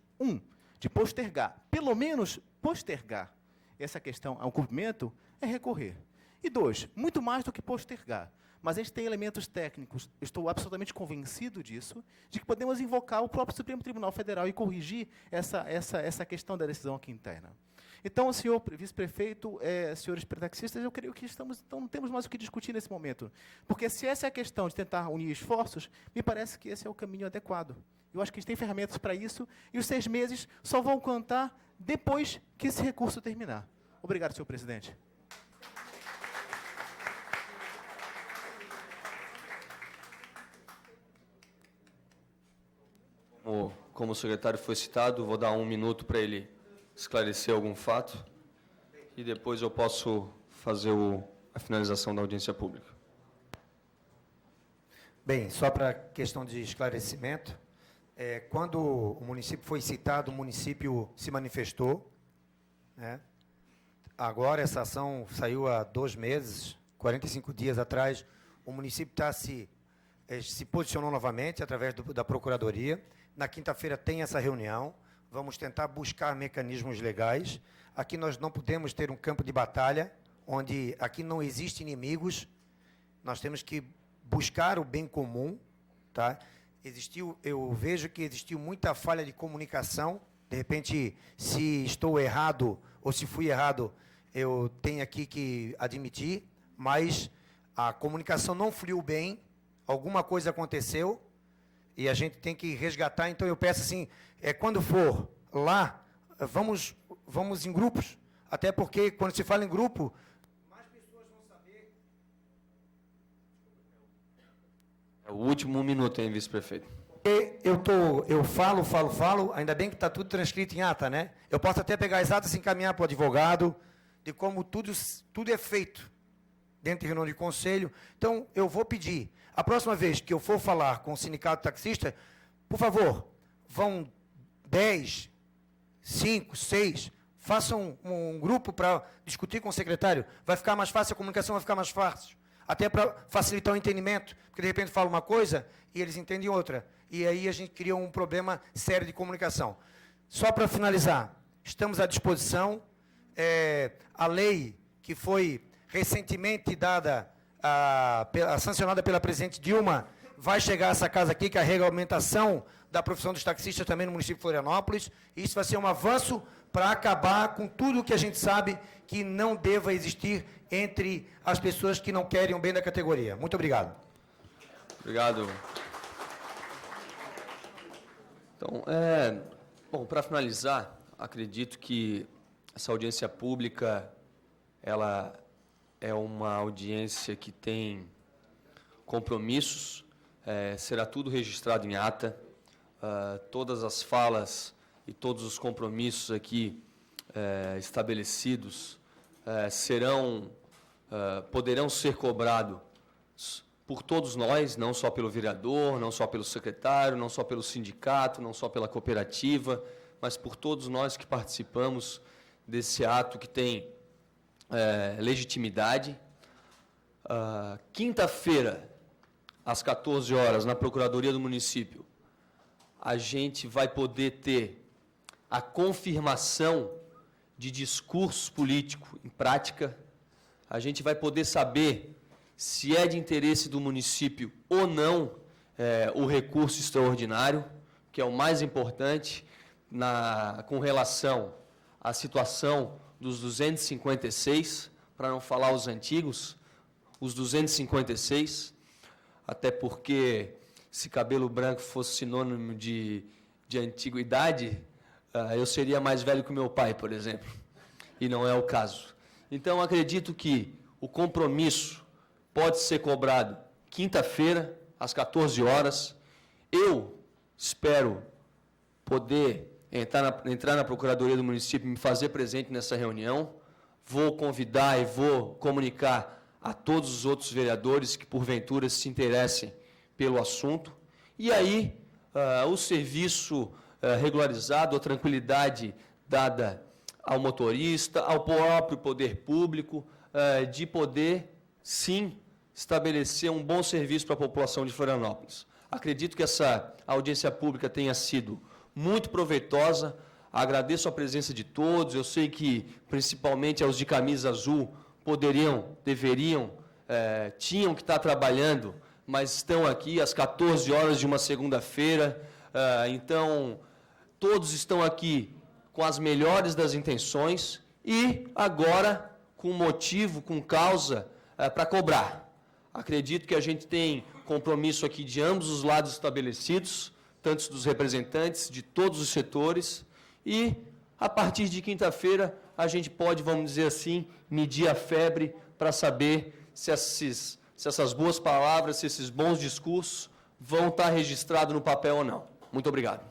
Speaker 8: de postergar, pelo menos postergar essa questão ao cumprimento, é recorrer. E 2, muito mais do que postergar, mas a gente tem elementos técnicos, estou absolutamente convencido disso, de que podemos invocar o próprio Supremo Tribunal Federal e corrigir essa questão da decisão aqui interna. Então, senhor vice-prefeito, senhores taxistas, eu creio que então não temos mais o que discutir nesse momento. Porque se essa é a questão de tentar unir esforços, me parece que esse é o caminho adequado. Eu acho que a gente tem ferramentas para isso, e os 6 meses só vão contar depois que esse recurso terminar. Obrigado, senhor presidente.
Speaker 1: Como o secretário foi citado, vou dar 1 minuto para ele esclarecer algum fato e depois eu posso fazer a finalização da audiência pública.
Speaker 2: Bem, só para questão de esclarecimento, quando o município foi citado, o município se manifestou, né? Agora essa ação saiu há 2 meses, 45 dias atrás, o município se posicionou novamente através da Procuradoria. Na quinta-feira tem essa reunião, vamos tentar buscar mecanismos legais. Aqui nós não podemos ter um campo de batalha, onde aqui não existe inimigos, nós temos que buscar o bem comum, tá? Eu vejo que existiu muita falha de comunicação, de repente, se estou errado ou se fui errado, eu tenho aqui que admitir, mas a comunicação não fluiu bem, alguma coisa aconteceu, e a gente tem que resgatar. Então, eu peço assim, quando for lá, vamos em grupos, até porque, quando se fala em grupo, mais pessoas vão saber.
Speaker 1: É o último minuto, hein, vice-prefeito?
Speaker 2: Eu falo, ainda bem que está tudo transcrito em ata, né? Eu posso até pegar as atas e encaminhar para o advogado, de como tudo é feito dentro de reunião de conselho. Então, eu vou pedir, a próxima vez que eu for falar com o sindicato taxista, por favor, vão 10, 5, 6, façam um grupo para discutir com o secretário. Vai ficar mais fácil, a comunicação vai ficar mais fácil. até para facilitar o entendimento, porque de repente fala uma coisa e eles entendem outra, e aí a gente cria um problema sério de comunicação. Só para finalizar, estamos à disposição, a lei que foi recentemente sancionada pela presidente Dilma, vai chegar a essa casa aqui, que é a regulamentação da profissão dos taxistas também no município de Florianópolis, e isso vai ser um avanço para acabar com tudo que a gente sabe que não deva existir entre as pessoas que não querem o bem da categoria. Muito obrigado.
Speaker 1: Obrigado. Então, bom, para finalizar, acredito que essa audiência pública, ela é uma audiência que tem compromissos, será tudo registrado em ata, todas as falas e todos os compromissos aqui estabelecidos poderão ser cobrados por todos nós, não só pelo vereador, não só pelo secretário, não só pelo sindicato, não só pela cooperativa, mas por todos nós que participamos desse ato que tem legitimidade. Quinta-feira, às 14 horas, na Procuradoria do Município, a gente vai poder ter a confirmação de discurso político em prática, a gente vai poder saber se é de interesse do município ou não o recurso extraordinário, que é o mais importante com relação à situação dos 256, para não falar os antigos, os 256, até porque se cabelo branco fosse sinônimo de antiguidade, eu seria mais velho que o meu pai, por exemplo, e não é o caso. Então, acredito que o compromisso pode ser cobrado quinta-feira, às 14 horas. Eu espero poder entrar na Procuradoria do Município e me fazer presente nessa reunião. Vou convidar e vou comunicar a todos os outros vereadores que, porventura, se interessem pelo assunto. E aí, o serviço regularizado, a tranquilidade dada ao motorista, ao próprio poder público, de poder, sim, estabelecer um bom serviço para a população de Florianópolis. Acredito que essa audiência pública tenha sido muito proveitosa. Agradeço a presença de todos. Eu sei que, principalmente aos de camisa azul, deveriam, tinham que estar trabalhando, mas estão aqui às 14 horas de uma segunda-feira. Então, todos estão aqui com as melhores das intenções e agora com motivo, com causa para cobrar. Acredito que a gente tem compromisso aqui de ambos os lados estabelecidos, tanto dos representantes de todos os setores, e a partir de quinta-feira a gente pode, vamos dizer assim, medir a febre para saber se essas boas palavras, se esses bons discursos vão estar registrados no papel ou não. Muito obrigado.